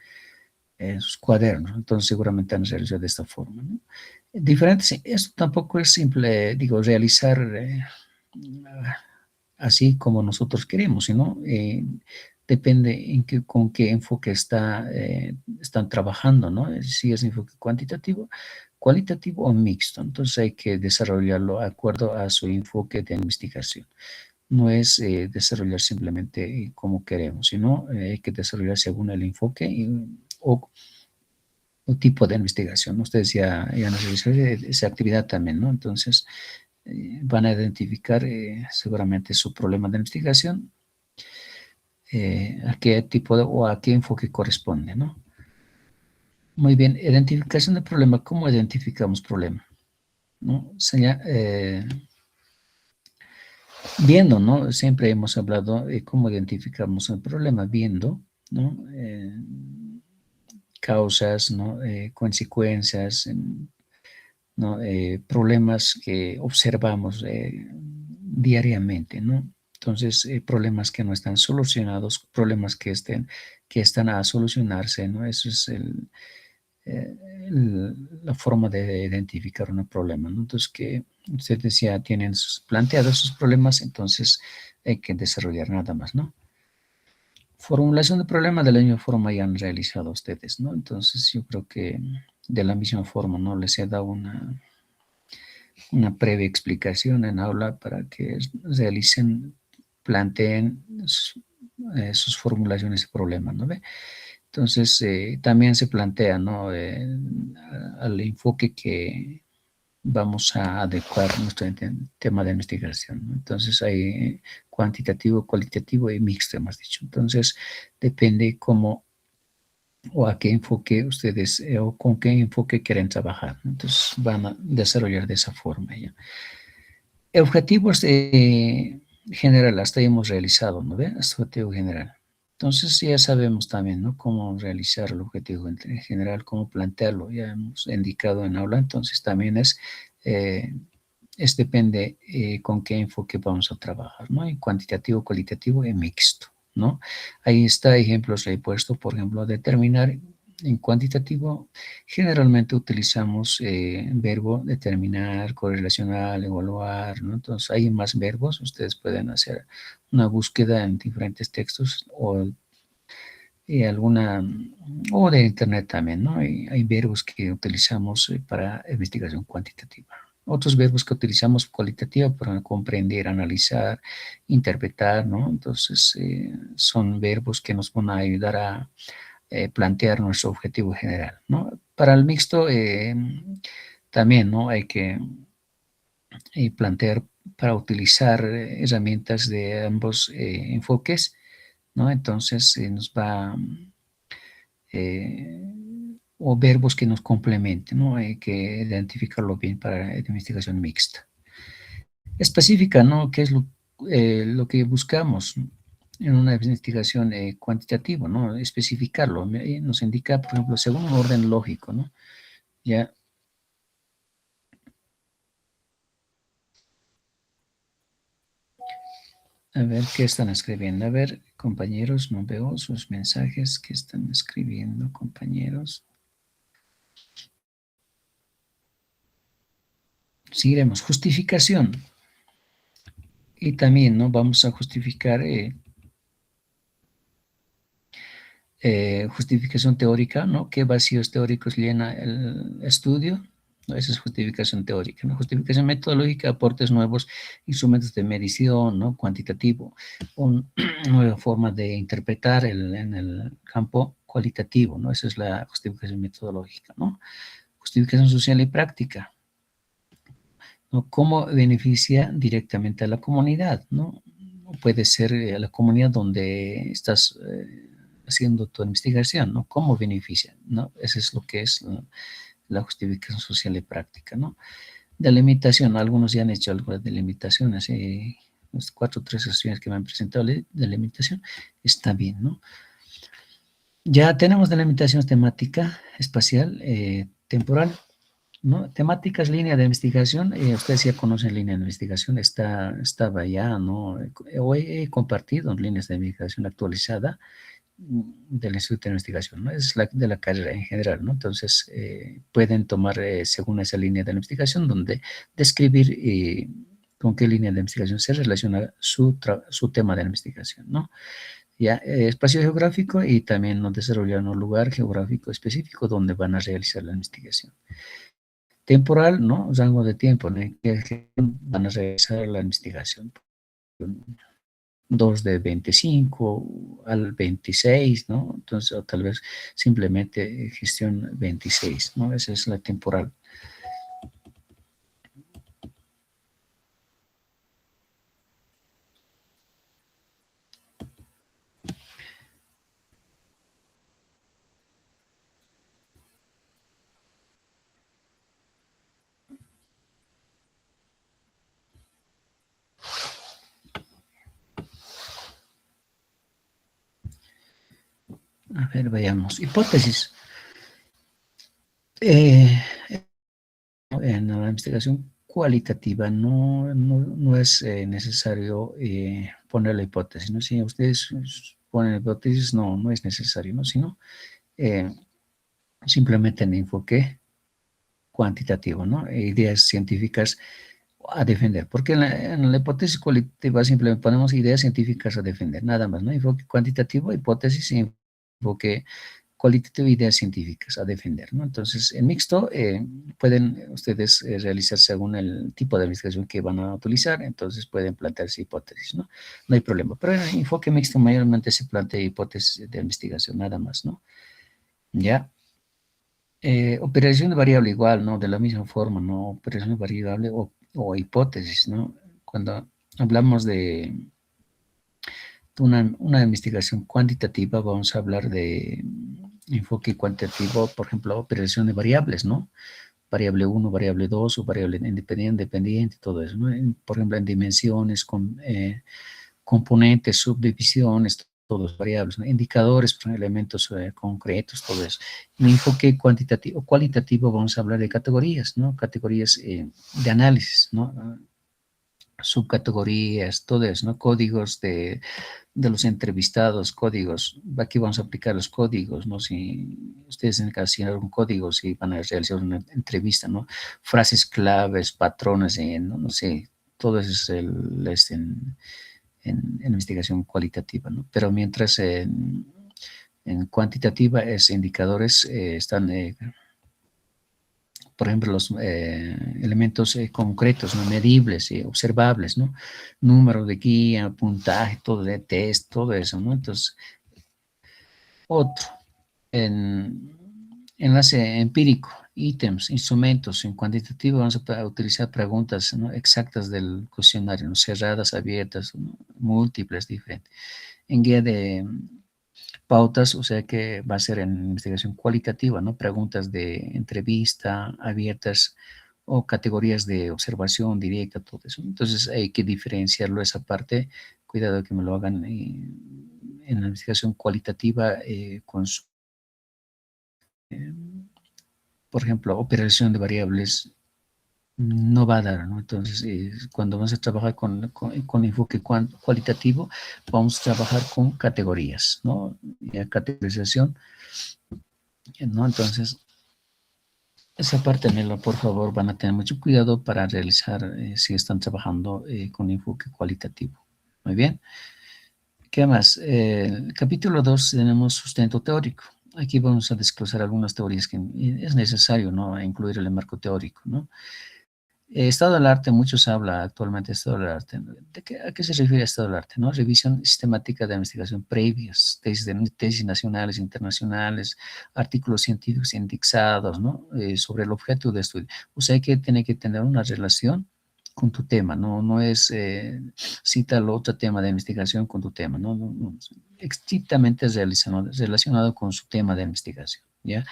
sus cuadernos, entonces seguramente han realizado de esta forma, ¿no? Diferentes, esto tampoco es simple, digo, realizar así como nosotros queremos, sino depende con qué enfoque están trabajando, ¿no? Si es enfoque cuantitativo, cualitativo o mixto. Entonces hay que desarrollarlo de acuerdo a su enfoque de investigación. No es desarrollar simplemente como queremos, sino hay que desarrollar según el enfoque o tipo de investigación. Ustedes ya han realizado esa actividad también, ¿no? Entonces van a identificar seguramente su problema de investigación, a qué tipo o a qué enfoque corresponde, ¿no? Muy bien, identificación de problema. ¿Cómo identificamos problema? ¿No? Viendo, ¿no? Siempre hemos hablado de cómo identificamos el problema, viendo, ¿no? Causas, ¿no? Consecuencias, ¿no? Problemas que observamos diariamente, ¿no? Entonces, problemas que no están solucionados, problemas que están a solucionarse, ¿no? Eso es la forma de identificar un problema, ¿no? Entonces, que ustedes ya tienen planteados sus problemas, entonces hay que desarrollar nada más, ¿no? Formulación de problema de la misma forma ya han realizado ustedes, ¿no? Entonces, yo creo que de la misma forma, ¿no? Les he dado una previa explicación en aula para que realicen, planteen sus formulaciones de problema, ¿no ve? Entonces, también se plantea, ¿no? Al enfoque que vamos a adecuar nuestro tema de investigación, ¿no? Entonces, hay cuantitativo, cualitativo y mixto, hemos dicho. Entonces, depende cómo o a qué enfoque ustedes o con qué enfoque quieren trabajar, ¿no? Entonces, van a desarrollar de esa forma, ¿ya? Objetivos general, hasta ahí hemos realizado, ¿no ve? Hasta objetivo general. Entonces ya sabemos también, ¿no? Cómo realizar el objetivo en general, cómo plantearlo, ya hemos indicado en aula, entonces también depende con qué enfoque vamos a trabajar, ¿no? En cuantitativo, cualitativo y mixto, ¿no? Ahí está, ejemplos le he puesto, por ejemplo, determinar. En cuantitativo, generalmente utilizamos verbo determinar, correlacional, evaluar, ¿no? Entonces, hay más verbos. Ustedes pueden hacer una búsqueda en diferentes textos o o de internet también, ¿no? Hay verbos que utilizamos para investigación cuantitativa. Otros verbos que utilizamos cualitativa para comprender, analizar, interpretar, ¿no? Entonces, son verbos que nos van a ayudar a plantear nuestro objetivo general, ¿no? Para el mixto también, ¿no? Hay que plantear para utilizar herramientas de ambos enfoques, ¿no? Entonces nos va, eh, o verbos que nos complementen, ¿no? Hay que identificarlo bien para la investigación mixta. Específica, ¿no? ¿Qué es lo que buscamos en una investigación cuantitativa, ¿no? Especificarlo. Nos indica, por ejemplo, según un orden lógico, ¿no? Ya. A ver qué están escribiendo. A ver, compañeros, no veo sus mensajes que están escribiendo, compañeros. Seguiremos. Justificación. Y también, ¿no? Vamos a justificar justificación teórica, ¿no? ¿Qué vacíos teóricos llena el estudio? ¿No? Esa es justificación teórica, ¿no? Justificación metodológica, aportes nuevos, instrumentos de medición, ¿no? Cuantitativo, una nueva forma de interpretar en el campo cualitativo, ¿no? Esa es la justificación metodológica, ¿no? Justificación social y práctica, ¿no? ¿Cómo beneficia directamente a la comunidad, ¿no? Puede ser a la comunidad donde estás haciendo tu investigación, ¿no? ¿Cómo beneficia, ¿no? Eso es lo que es la justificación social y práctica, ¿no? Delimitación, algunos ya han hecho algunas delimitaciones, los 4 o 3 sesiones que me han presentado de delimitación, está bien, ¿no? Ya tenemos delimitación temática, espacial, temporal, ¿no? Temáticas, línea de investigación, ustedes ya conocen línea de investigación, estaba ya, ¿no? He compartido líneas de investigación actualizada del Instituto de Investigación, ¿no? Es la, de la carrera en general, ¿no? Entonces, pueden tomar según esa línea de la investigación, donde describir con qué línea de investigación se relaciona su tema de la investigación, ¿no? Ya, espacio geográfico y también nos desarrollan un lugar geográfico específico donde van a realizar la investigación. Temporal, ¿no? Rango de tiempo en el que van a realizar la investigación. 2 de 25 al 26, ¿no? Entonces, o tal vez simplemente gestión 26, ¿no? Esa es la temporal. A ver, veamos. Hipótesis. En la investigación cualitativa no es necesario poner la hipótesis, ¿no? Si ustedes ponen la hipótesis, no es necesario, ¿no? Sino eh, simplemente en enfoque cuantitativo, ¿no? Ideas científicas a defender, porque en la hipótesis cualitativa simplemente ponemos ideas científicas a defender, nada más, ¿no? Enfoque cuantitativo, hipótesis, enfoque cualitativo, ideas científicas a defender, ¿no? Entonces, en mixto pueden ustedes realizar según el tipo de investigación que van a utilizar, entonces pueden plantearse hipótesis, ¿no? No hay problema, pero en el enfoque mixto mayormente se plantea hipótesis de investigación, nada más, ¿no? Ya. Operación de variable igual, ¿no? De la misma forma, ¿no? Operación de variable o hipótesis, ¿no? Cuando hablamos de una investigación cuantitativa, vamos a hablar de enfoque cuantitativo, por ejemplo, operación de variables, ¿no? Variable uno, variable 2 o variable independiente, dependiente, todo eso, ¿no? Por ejemplo, en dimensiones, componentes, subdivisiones, todos variables, ¿no? Indicadores, elementos concretos, todo eso. En enfoque cuantitativo, cualitativo, vamos a hablar de categorías, ¿no? Categorías de análisis, ¿no? Subcategorías, todo eso, ¿no? Códigos de los entrevistados, códigos. Aquí vamos a aplicar los códigos, ¿no? Si ustedes encasillan un código, si van a realizar una entrevista, ¿no? Frases claves, patrones, no sé, todo eso es en investigación cualitativa, ¿no? Pero mientras en cuantitativa es indicadores, están, por ejemplo, los elementos concretos, ¿no? Medibles, observables, ¿no? Número de guía, puntaje, todo de test, todo eso, ¿no? Entonces, otro, en enlace empírico, ítems, instrumentos, en cuantitativo vamos a utilizar preguntas, ¿no? Exactas del cuestionario, ¿no? Cerradas, abiertas, ¿no? Múltiples, diferentes. En guía de pautas, o sea que va a ser en investigación cualitativa, ¿no? Preguntas de entrevista, abiertas o categorías de observación directa, todo eso. Entonces hay que diferenciarlo esa parte, cuidado que me lo hagan en la investigación cualitativa con su, eh, por ejemplo, operación de variables no va a dar, ¿no? Entonces, cuando vamos a trabajar con enfoque cualitativo, vamos a trabajar con categorías, ¿no? Y categorización, ¿no? Entonces, esa parte, Nelo, por favor, van a tener mucho cuidado para realizar si están trabajando con enfoque cualitativo. Muy bien. ¿Qué más? El capítulo 2 tenemos sustento teórico. Aquí vamos a desglosar algunas teorías que es necesario, ¿no? Incluir el marco teórico, ¿no? Estado del arte, muchos hablan actualmente de estado del arte. ¿A qué se refiere estado del arte? ¿No? Revisión sistemática de investigación previas, tesis nacionales, internacionales, artículos científicos indexados, ¿no? Sobre el objeto de estudio. O sea, que tiene que tener una relación con tu tema, no es cita el otro tema de investigación con tu tema, estrictamente relacionado con su tema de investigación, ¿ya?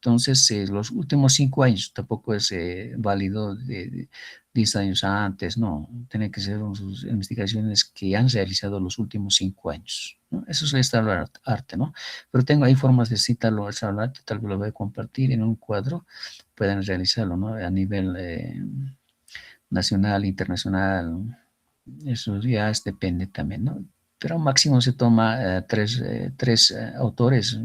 Entonces, los últimos 5 años tampoco es válido de 10 años antes, no, tiene que ser sus investigaciones que han realizado los últimos 5 años, ¿no? Eso es el estado del arte, ¿no? Pero tengo ahí formas de citarlo, el estado del arte, tal vez lo voy a compartir en un cuadro, pueden realizarlo, ¿no? A nivel nacional, internacional, eso ya depende también, ¿no? Pero máximo se toma tres autores.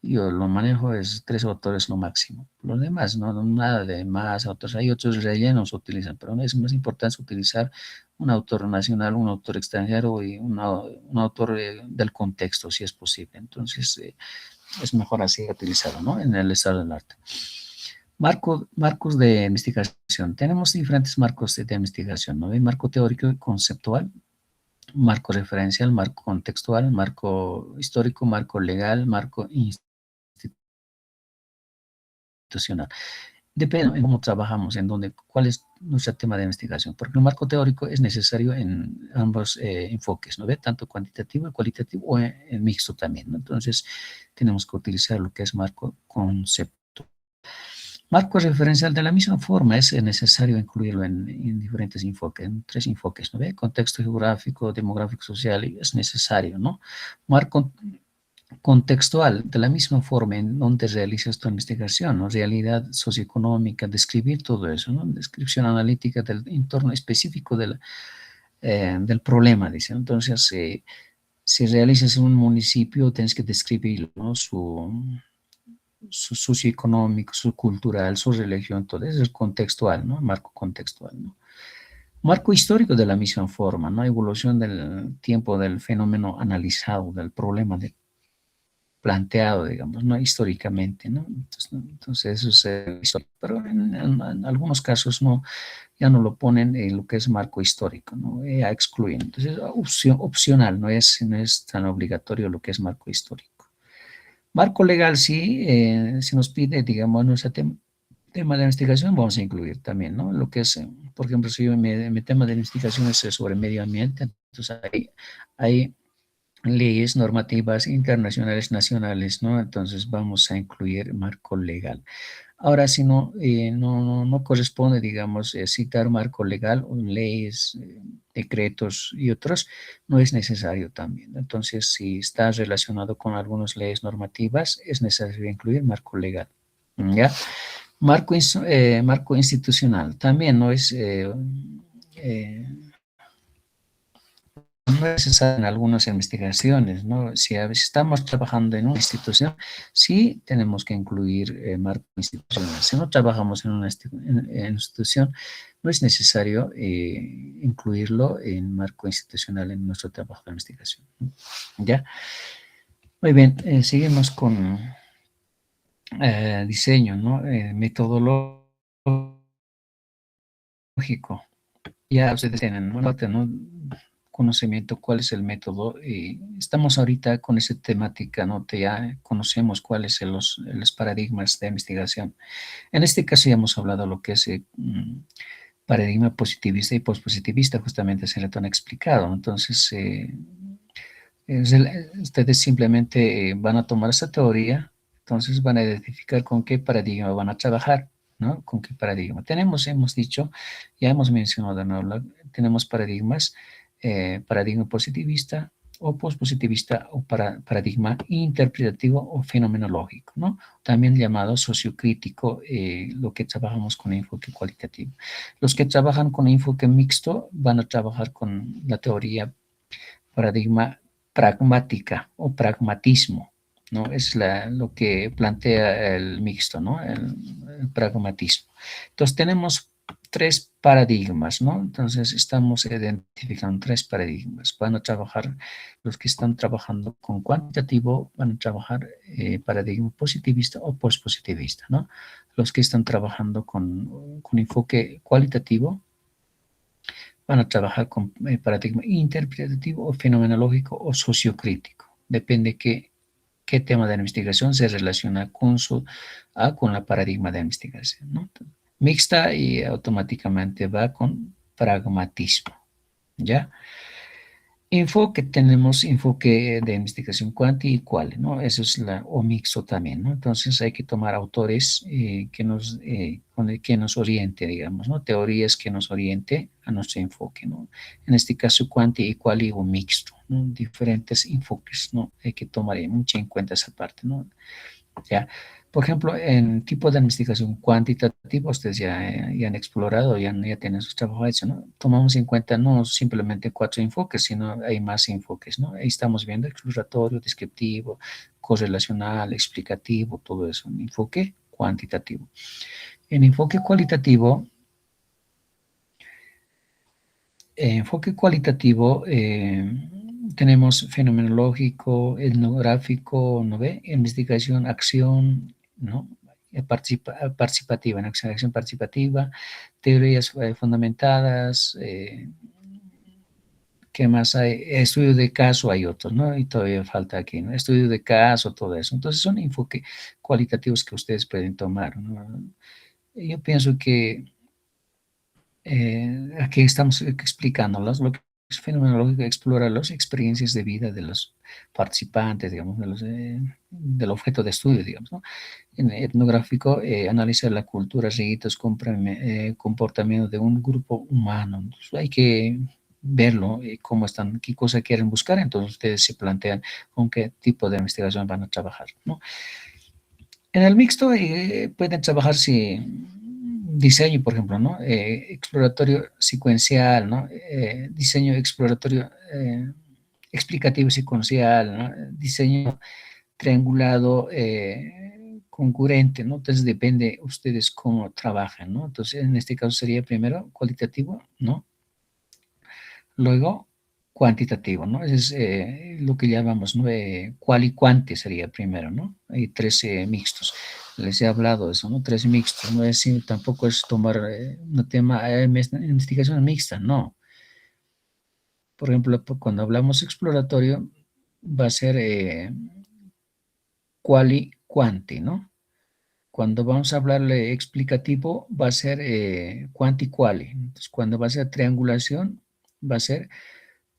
Yo lo manejo es 3 autores lo máximo. Los demás, no nada de más autores. Hay otros rellenos utilizan, pero es más importante utilizar un autor nacional, un autor extranjero y un autor del contexto, si es posible. Entonces, es mejor así utilizarlo, ¿no? En el estado del arte. Marcos de investigación. Tenemos diferentes marcos de investigación, ¿no? Hay marco teórico y conceptual, marco referencial, marco contextual, marco histórico, marco legal, marco institucional. Depende de cómo trabajamos, en dónde, cuál es nuestro tema de investigación, porque el marco teórico es necesario en ambos enfoques, ¿no ve? Tanto cuantitativo y cualitativo, o en mixto también, ¿no? Entonces, tenemos que utilizar lo que es marco conceptual. Marco referencial de la misma forma es necesario incluirlo en diferentes enfoques, en 3 enfoques, ¿no ve? Contexto geográfico, demográfico, social, y es necesario, ¿no? Marco contextual, de la misma forma en donde realizas tu investigación, ¿no? Realidad socioeconómica, describir todo eso, ¿no? Descripción analítica del entorno específico del problema, dice. Entonces, si realizas en un municipio, tienes que describir, ¿no? Su socioeconómico, su cultural, su religión, todo eso es contextual, ¿no? Marco contextual, ¿no? Marco histórico de la misma forma, ¿no? Evolución del tiempo del fenómeno analizado, del problema planteado, digamos, ¿no? Históricamente, ¿no? Entonces eso es histórico, pero en algunos casos no, ya no lo ponen en lo que es marco histórico, ¿no? Ya excluyen. Entonces, opcional, no es tan obligatorio lo que es marco histórico. Marco legal, sí, se nos pide, digamos, nuestro tema de investigación, vamos a incluir también, ¿no? Lo que es, por ejemplo, si mi tema de investigación es sobre medio ambiente, entonces hay leyes normativas internacionales, nacionales, ¿no? Entonces vamos a incluir marco legal. Ahora, si no corresponde, digamos, citar marco legal o leyes, decretos y otros, no es necesario también. Entonces, si está relacionado con algunas leyes normativas, es necesario incluir marco legal. ¿Ya? Marco institucional también no es... no es necesario en algunas investigaciones, ¿no? Si estamos trabajando en una institución, sí tenemos que incluir marco institucional. Si no trabajamos en una institución, no es necesario incluirlo en marco institucional en nuestro trabajo de investigación, ¿no? ¿Ya? Muy bien, seguimos con diseño, ¿no? Metodológico. Ya ustedes tienen, ¿no? Conocimiento, cuál es el método. Y estamos ahorita con esa temática, ¿no? Ya conocemos cuáles son los paradigmas de investigación. En este caso ya hemos hablado de lo que es paradigma positivista y pospositivista, justamente se le han explicado. Entonces, ustedes simplemente van a tomar esa teoría, entonces van a identificar con qué paradigma van a trabajar, ¿no? Con qué paradigma. Hemos dicho, ya hemos mencionado, ¿no? Tenemos paradigmas, paradigma positivista o pospositivista o paradigma interpretativo o fenomenológico, ¿no? También llamado sociocrítico, lo que trabajamos con enfoque cualitativo. Los que trabajan con enfoque mixto van a trabajar con la teoría paradigma pragmática o pragmatismo, ¿no? Es lo que plantea el mixto, ¿no? El pragmatismo. Entonces tenemos 3 paradigmas, ¿no? Entonces estamos identificando 3 paradigmas. Van a trabajar, los que están trabajando con cuantitativo, van a trabajar paradigma positivista o pospositivista, ¿no? Los que están trabajando con enfoque cualitativo, van a trabajar con paradigma interpretativo o fenomenológico o sociocrítico. Depende qué tema de la investigación se relaciona con la paradigma de la investigación, ¿no? Mixta y automáticamente va con pragmatismo, ¿ya? Enfoque, tenemos enfoque de investigación cuanti y cual, ¿no? Eso es o mixto también, ¿no? Entonces hay que tomar autores que nos oriente, digamos, ¿no? Teorías que nos oriente a nuestro enfoque, ¿no? En este caso, cuanti y cual o mixto, ¿no? Diferentes enfoques, ¿no? Hay que tomar mucho en cuenta esa parte, ¿no? ¿Ya? Por ejemplo, en tipo de investigación cuantitativa, ustedes ya han explorado, ya tienen su trabajo hecho, ¿no? Tomamos en cuenta no simplemente 4 enfoques, sino hay más enfoques, ¿no? Ahí estamos viendo exploratorio, descriptivo, correlacional, explicativo, todo eso, un enfoque cuantitativo. En enfoque cualitativo, tenemos fenomenológico, etnográfico, ¿no ve? Investigación, acción, ¿no? Participativa, ¿no? Acción participativa, teorías fundamentadas, ¿qué más hay? Estudio de caso hay otros, ¿no? Y todavía falta aquí, ¿no? Estudio de caso, todo eso. Entonces son enfoques cualitativos que ustedes pueden tomar, ¿no? Yo pienso que aquí estamos explicándolos, lo que es fenomenológico explora las experiencias de vida de los participantes, digamos, del objeto de estudio, digamos, ¿no? En etnográfico analiza la cultura, ritos, comportamiento de un grupo humano. Entonces, hay que verlo, cómo están, qué cosa quieren buscar, entonces ustedes se plantean con qué tipo de investigación van a trabajar, ¿no? En el mixto pueden trabajar si diseño, por ejemplo, ¿no? Exploratorio secuencial, ¿no? Diseño exploratorio explicativo secuencial, ¿no? Diseño triangulado concurrente, ¿no? Entonces depende ustedes cómo trabajan, ¿no? Entonces en este caso sería primero cualitativo, ¿no? Luego cuantitativo, ¿no? Ese es lo que llamamos, ¿no? Cual y cuante sería primero, ¿no? Hay 13 mixtos. Les he hablado de eso, ¿no? 3 mixtos, no es, tampoco es tomar un tema, investigación mixta, no. Por ejemplo, cuando hablamos exploratorio, va a ser cual y cuante, ¿no? Cuando vamos a hablarle explicativo, va a ser cuanti y quali. Entonces, cuando va a ser triangulación, va a ser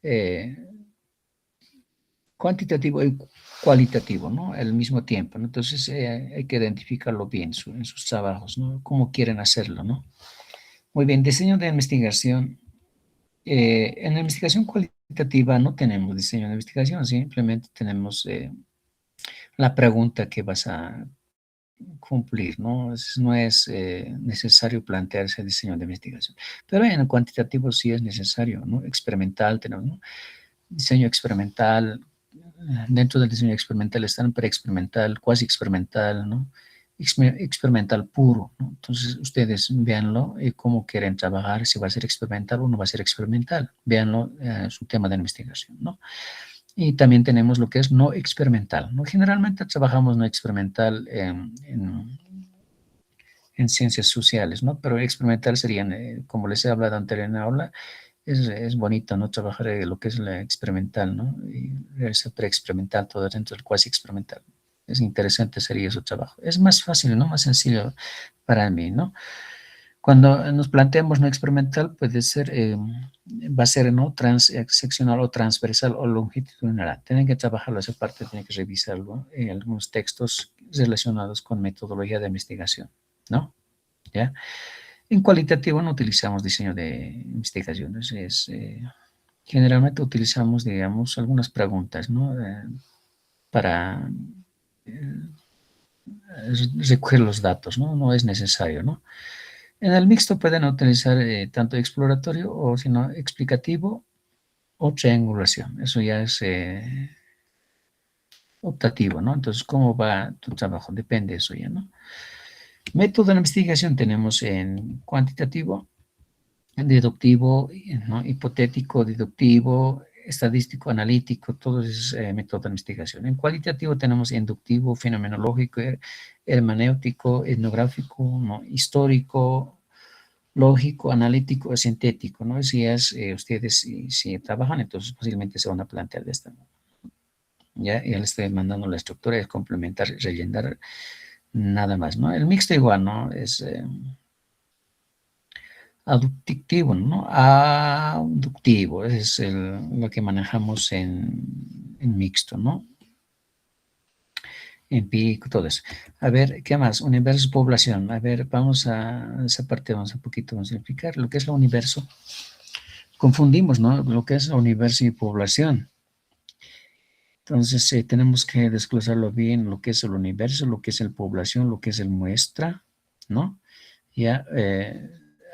eh, cuantitativo y cualitativo, ¿no? Al mismo tiempo, ¿no? Entonces hay que identificarlo bien en sus trabajos, ¿no? Cómo quieren hacerlo, ¿no? Muy bien, diseño de investigación. En la investigación cualitativa no tenemos diseño de investigación, simplemente tenemos la pregunta que vas a cumplir, ¿no? No es necesario plantearse diseño de investigación, pero en el cuantitativo sí es necesario, ¿no? Experimental tenemos, ¿no? Diseño experimental, dentro del diseño experimental están preexperimental, cuasi experimental, ¿no? Experimental puro, ¿no? Entonces, ustedes véanlo cómo quieren trabajar, si va a ser experimental o no va a ser experimental. Véanlo, su tema de investigación, ¿no? Y también tenemos lo que es no experimental, ¿no? Generalmente trabajamos no experimental en ciencias sociales, ¿no? Pero experimental serían, como les he hablado anteriormente en la aula, es bonito, ¿no? Trabajar lo que es la experimental, ¿no? Y realizar preexperimental, todo dentro del cuasi experimental. Es interesante sería su trabajo. Es más fácil, ¿no? Más sencillo para mí, ¿no? Cuando nos planteamos no experimental, puede ser, va a ser, ¿no? Seccional o transversal o longitudinal. Tienen que trabajarlo esa parte, tienen que revisarlo en algunos textos relacionados con metodología de investigación, ¿no? ¿Ya? En cualitativo no utilizamos diseño de investigaciones, generalmente utilizamos, digamos, algunas preguntas, ¿no? Para recoger los datos, ¿no? No es necesario, ¿no? En el mixto pueden utilizar tanto exploratorio o sino explicativo o triangulación. Eso ya es optativo, ¿no? Entonces, ¿cómo va tu trabajo? Depende de eso ya, ¿no? Método de investigación tenemos en cuantitativo, deductivo, ¿no? Hipotético, deductivo, estadístico, analítico, todos esos métodos de investigación. En cualitativo tenemos inductivo, fenomenológico, hermenéutico, etnográfico, ¿no? Histórico, lógico, analítico, sintético, ¿no? Si es, ustedes si trabajan, entonces posiblemente se van a plantear de esta manera. Ya les estoy mandando la estructura, es complementar, rellenar, nada más, ¿no? El mixto igual, ¿no? Es aductivo, ¿no? Aductivo, ese es lo que manejamos en mixto, ¿no? Empírico, todo eso. A ver, ¿qué más? Universo, población. A ver, vamos a esa parte, vamos un poquito, vamos a explicar lo que es el universo. Confundimos, ¿no? Lo que es el universo y población. Entonces, tenemos que desglosarlo bien, lo que es el universo, lo que es el población, lo que es el muestra, ¿no? Ya,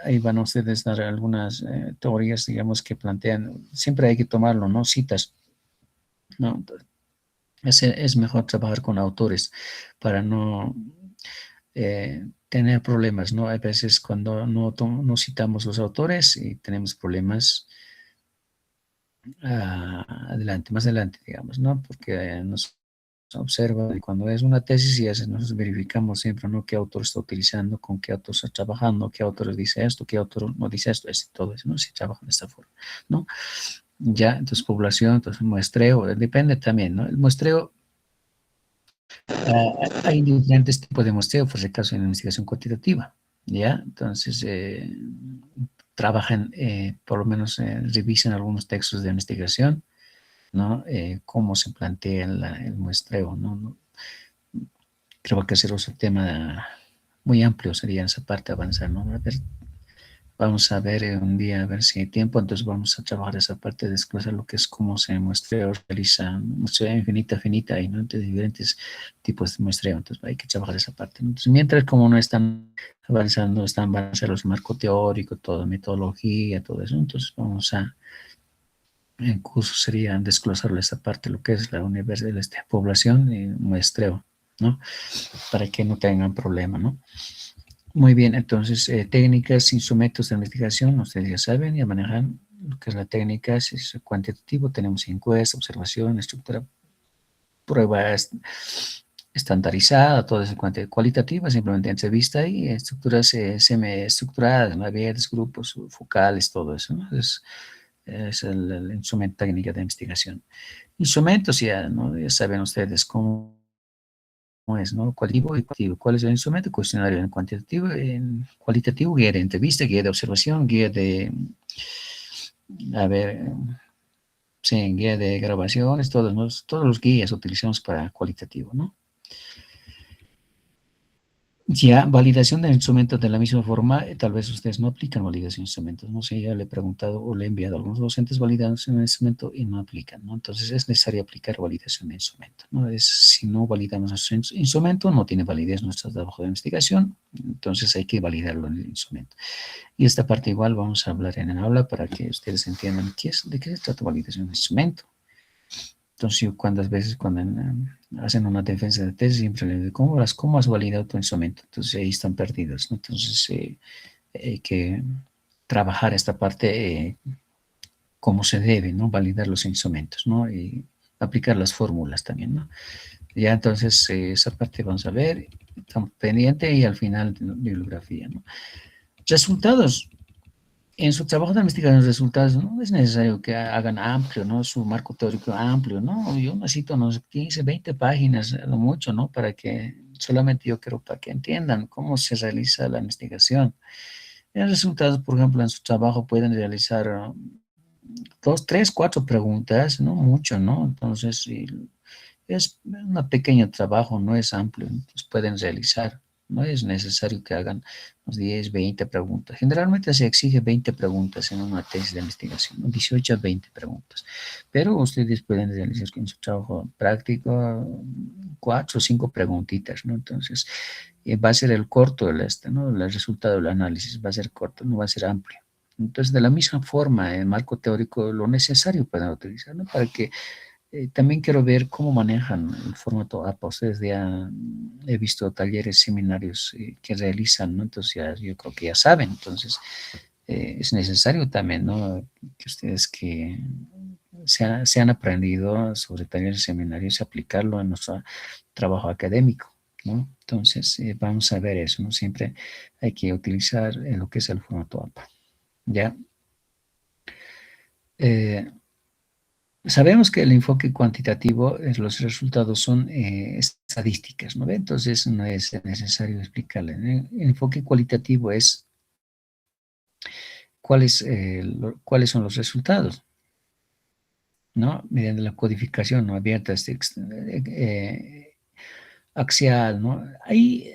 ahí van a ustedes dar algunas teorías, digamos, que plantean, siempre hay que tomarlo, ¿no? Citas, ¿no? Es mejor trabajar con autores para no tener problemas, ¿no? A veces cuando no citamos los autores y tenemos problemas más adelante, digamos, ¿no? Porque nos observa y cuando es una tesis y nosotros verificamos siempre, ¿no? ¿Qué autor está utilizando, con qué autor está trabajando, qué autor dice esto, qué autor no dice esto, todo eso, ¿no? Si trabaja de esta forma, ¿no? Ya, entonces población, entonces muestreo, depende también, ¿no? El muestreo, hay diferentes tipos de muestreo, por si acaso en la investigación cuantitativa, ¿ya? Entonces, trabajan, por lo menos revisan algunos textos de investigación, ¿no? Cómo se plantea el muestreo, ¿no? Creo que será un tema muy amplio, sería esa parte avanzar, ¿no? A ver, vamos a ver un día, a ver si hay tiempo, entonces vamos a trabajar esa parte de desglosar lo que es cómo se muestreo, realiza muestreo finita, y ¿no? Entre diferentes tipos de muestreo, entonces hay que trabajar esa parte, ¿no? Entonces, mientras como no están avanzando los marco teórico, toda metodología, todo eso, entonces vamos a, en curso sería desglosarle esa parte, lo que es la universidad, población y muestreo, ¿no? Para que no tengan problema, ¿no? Muy bien, entonces, técnicas, instrumentos de investigación, ustedes ya saben, ya manejan lo que es la técnica, si es cuantitativo, tenemos encuesta, observación, estructura, prueba estandarizada, todo eso cualitativa, simplemente entrevista y estructuras semi-estructuradas, ¿no? Abiertas, grupos focales, todo eso, ¿no? Es el instrumento técnica de investigación. Instrumentos, ya, ¿no? Ya saben ustedes cómo es, ¿no? Cualitativo y cuantitativo. ¿Cuál es el instrumento? Cuestionario en cuantitativo, en cualitativo, guía de entrevista, guía de observación, guía de, a ver, sí, guía de grabaciones, todos los guías utilizamos para cualitativo, ¿no? Ya, validación de instrumentos de la misma forma, tal vez ustedes no aplican validación de instrumentos, no sé, ya le he preguntado o le he enviado a algunos docentes validación de instrumento y no aplican, ¿no? Entonces es necesario aplicar validación de instrumento, ¿no? Si no validamos nuestro instrumento, no tiene validez nuestro trabajo de investigación, entonces hay que validarlo en el instrumento. Y esta parte igual vamos a hablar en el aula para que ustedes entiendan de qué se trata validación de instrumento. Entonces, yo cuántas veces cuando hacen una defensa de tesis, siempre les digo, ¿cómo has validado tu instrumento? Entonces, ahí están perdidos, ¿no? Entonces, hay que trabajar esta parte como se debe, ¿no? Validar los instrumentos, ¿no? Y aplicar las fórmulas también, ¿no? Ya, entonces, esa parte vamos a ver, estamos pendientes y al final, bibliografía, ¿no? Resultados. En su trabajo de investigación de resultados no es necesario que hagan amplio, ¿no? Su marco teórico amplio, ¿no? Yo necesito unos 15, 20 páginas, lo mucho, ¿no? Para que, solamente yo quiero para que entiendan cómo se realiza la investigación. En resultados, por ejemplo, en su trabajo pueden realizar 2, 3, 4 preguntas, no mucho, ¿no? Entonces, es un pequeño trabajo, no es amplio, entonces pueden realizar. No es necesario que hagan unos 10, 20 preguntas. Generalmente se exige 20 preguntas en una tesis de investigación, ¿no? 18 a 20 preguntas. Pero ustedes pueden realizar en su trabajo práctico 4 o 5 preguntitas, ¿no? Entonces, va a ser el corto ¿no? El resultado del análisis va a ser corto, no va a ser amplio. Entonces, de la misma forma, el marco teórico, lo necesario pueden utilizar, ¿no? Para que también quiero ver cómo manejan el formato APA. Ustedes ya he visto talleres, seminarios que realizan, ¿no? Entonces ya, yo creo que ya saben. Entonces es necesario también, ¿no? Que ustedes que se han aprendido sobre talleres, seminarios, aplicarlo en nuestro trabajo académico, ¿no? Entonces vamos a ver eso, ¿no? Siempre hay que utilizar lo que es el formato APA, ¿ya? Sabemos que el enfoque cuantitativo, los resultados son estadísticas, ¿no? Entonces no es necesario explicarle, ¿no? El enfoque cualitativo es cuáles son los resultados, ¿no? Mediante la codificación, ¿no? Abierta, axial, ¿no? Hay,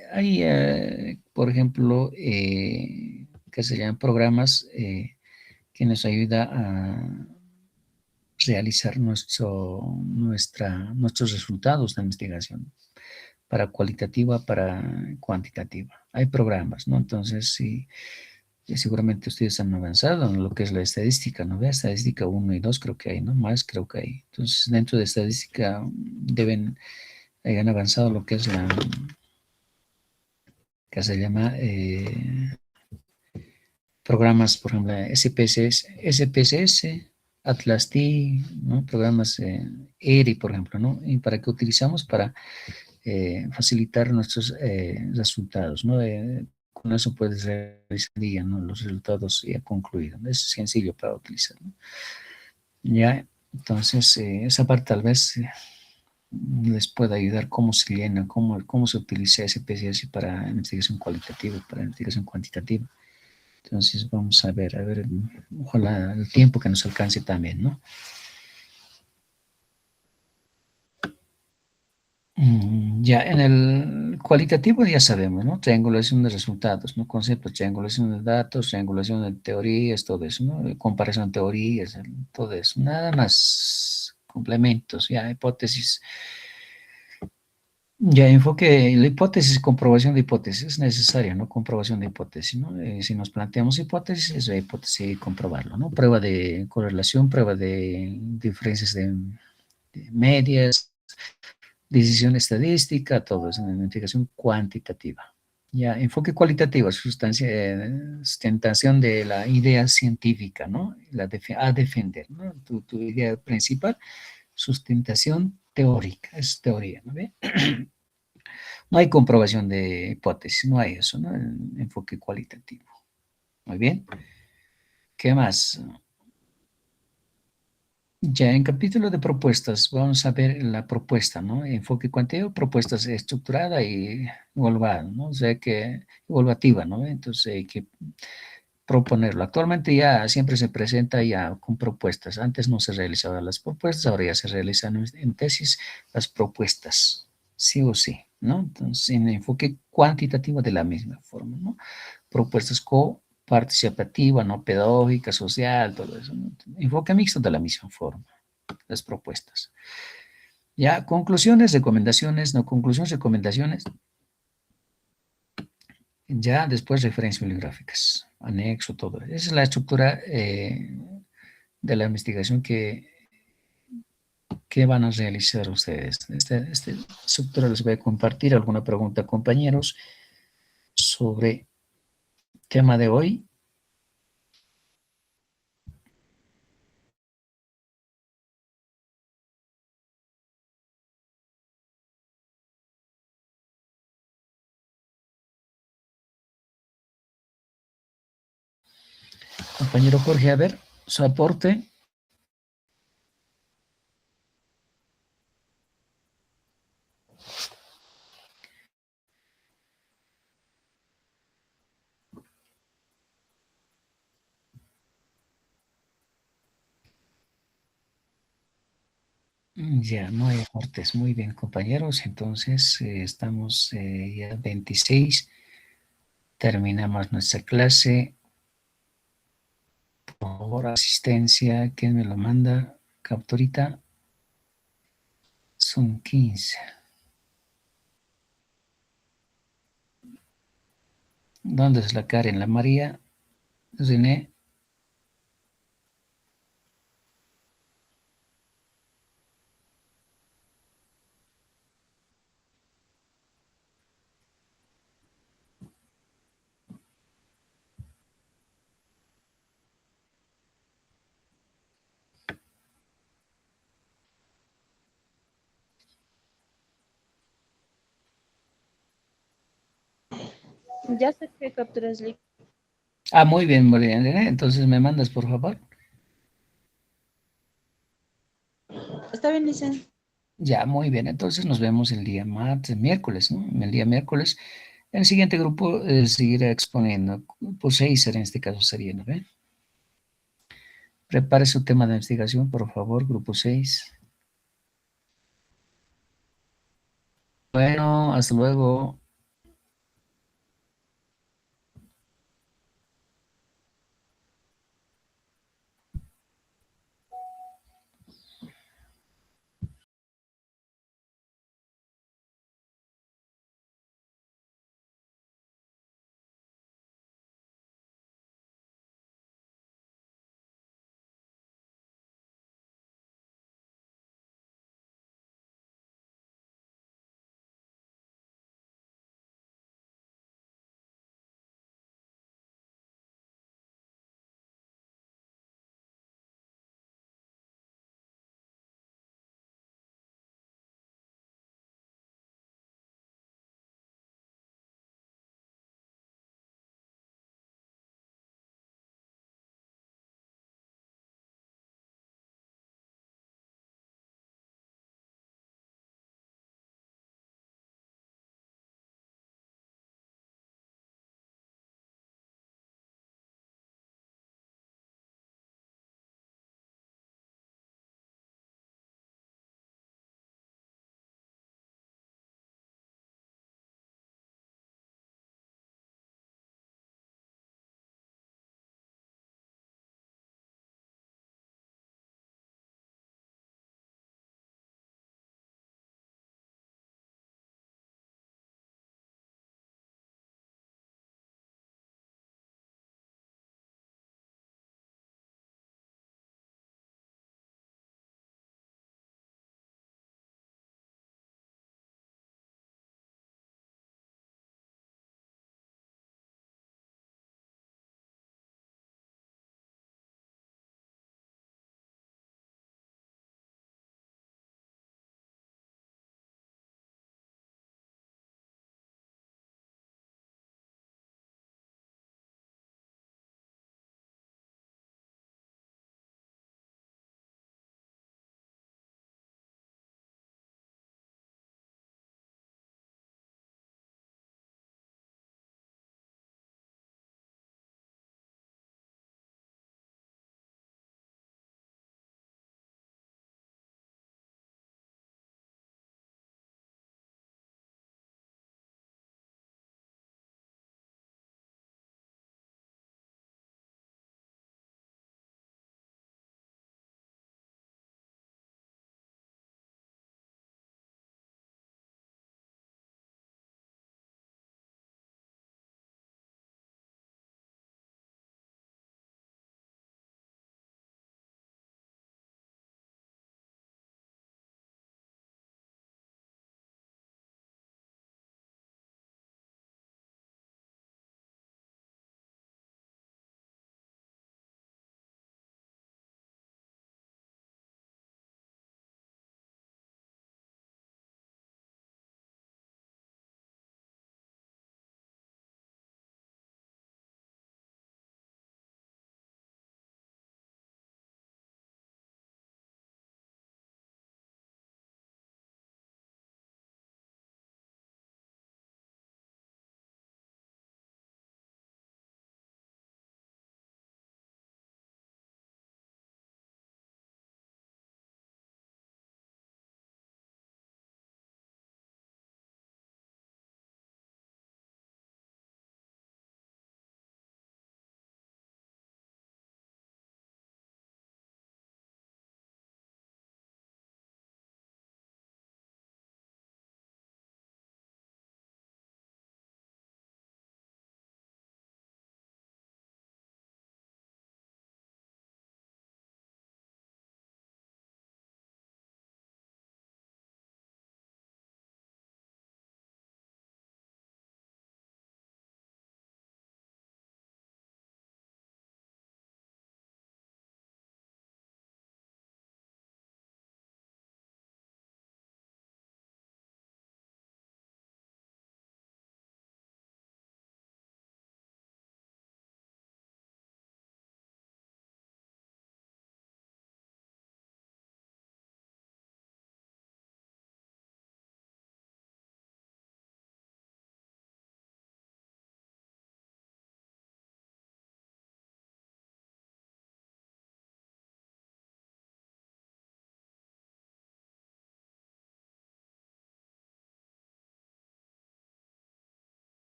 por ejemplo, que se llaman programas que nos ayuda a realizar nuestros resultados de investigación, para cualitativa, para cuantitativa. Hay programas, ¿no? Entonces, sí, seguramente ustedes han avanzado en lo que es la estadística, ¿no? Ve, estadística 1 y 2 creo que hay, ¿no? Más creo que hay. Entonces, dentro de estadística hayan avanzado lo que es que se llama programas, por ejemplo, SPSS, Atlas T, ¿no? Programas ERI, por ejemplo, ¿no? ¿Y para qué utilizamos? Para facilitar nuestros resultados, ¿no? Con eso puedes realizar, ¿no? Los resultados ya concluidos. Es sencillo para utilizar, ¿no? Ya, entonces, esa parte tal vez les pueda ayudar cómo se llena, cómo se utiliza SPSS para investigación cualitativa, para investigación cuantitativa. Entonces vamos a ver, ojalá el tiempo que nos alcance también, ¿no? Ya, en el cualitativo ya sabemos, ¿no? Triangulación de resultados, ¿no? Conceptos, triangulación de datos, triangulación de teorías, todo eso, ¿no? Comparación de teorías, todo eso. Nada más complementos, ya, hipótesis. Ya, enfoque, la hipótesis, comprobación de hipótesis es necesaria, ¿no? Comprobación de hipótesis, ¿no? Si nos planteamos hipótesis, esa hipótesis hay que comprobarlo, ¿no? Prueba de correlación, prueba de diferencias de medias, decisión estadística, todo eso, investigación cuantitativa. Ya, enfoque cualitativo, sustentación de la idea científica, ¿no? A defender, ¿no? Tu idea principal, sustentación teórica, es teoría, ¿no ve? No hay comprobación de hipótesis, no hay eso, ¿no? El enfoque cualitativo. Muy bien. ¿Qué más? Ya en capítulo de propuestas, vamos a ver la propuesta, ¿no? Enfoque cuantitativo, propuestas estructurada y evaluada, ¿no? O sea que evaluativa, ¿no? Entonces hay que proponerlo. Actualmente ya siempre se presenta ya con propuestas. Antes no se realizaban las propuestas, ahora ya se realizan en tesis las propuestas, sí o sí, ¿no? Entonces, en enfoque cuantitativo de la misma forma, ¿no? Propuestas coparticipativa, ¿no? Pedagógica, social, todo eso, ¿no? Enfoque mixto de la misma forma, las propuestas. Ya, conclusiones, recomendaciones, no conclusiones, recomendaciones. Ya después referencias bibliográficas, anexo, todo. Esa es la estructura de la investigación que van a realizar ustedes. Esta estructura les voy a compartir. ¿Alguna pregunta, compañeros, sobre el tema de hoy? Compañero Jorge, a ver, su aporte. Ya, no hay aportes. Muy bien, compañeros. Entonces, estamos ya 26. Terminamos nuestra clase. Por favor, asistencia. ¿Quién me lo manda? Capturita. Son 15. ¿Dónde es la Karen? La María. René. Ya saqué capturas link. Ah, muy bien, René. Entonces, ¿me mandas, por favor? Está bien, Licen. Ya, muy bien. Entonces, nos vemos el día miércoles, ¿no? El día miércoles. El siguiente grupo seguirá exponiendo. Por 6 en este caso sería, ¿no ve? Prepare su tema de investigación, por favor, grupo 6. Bueno, hasta luego.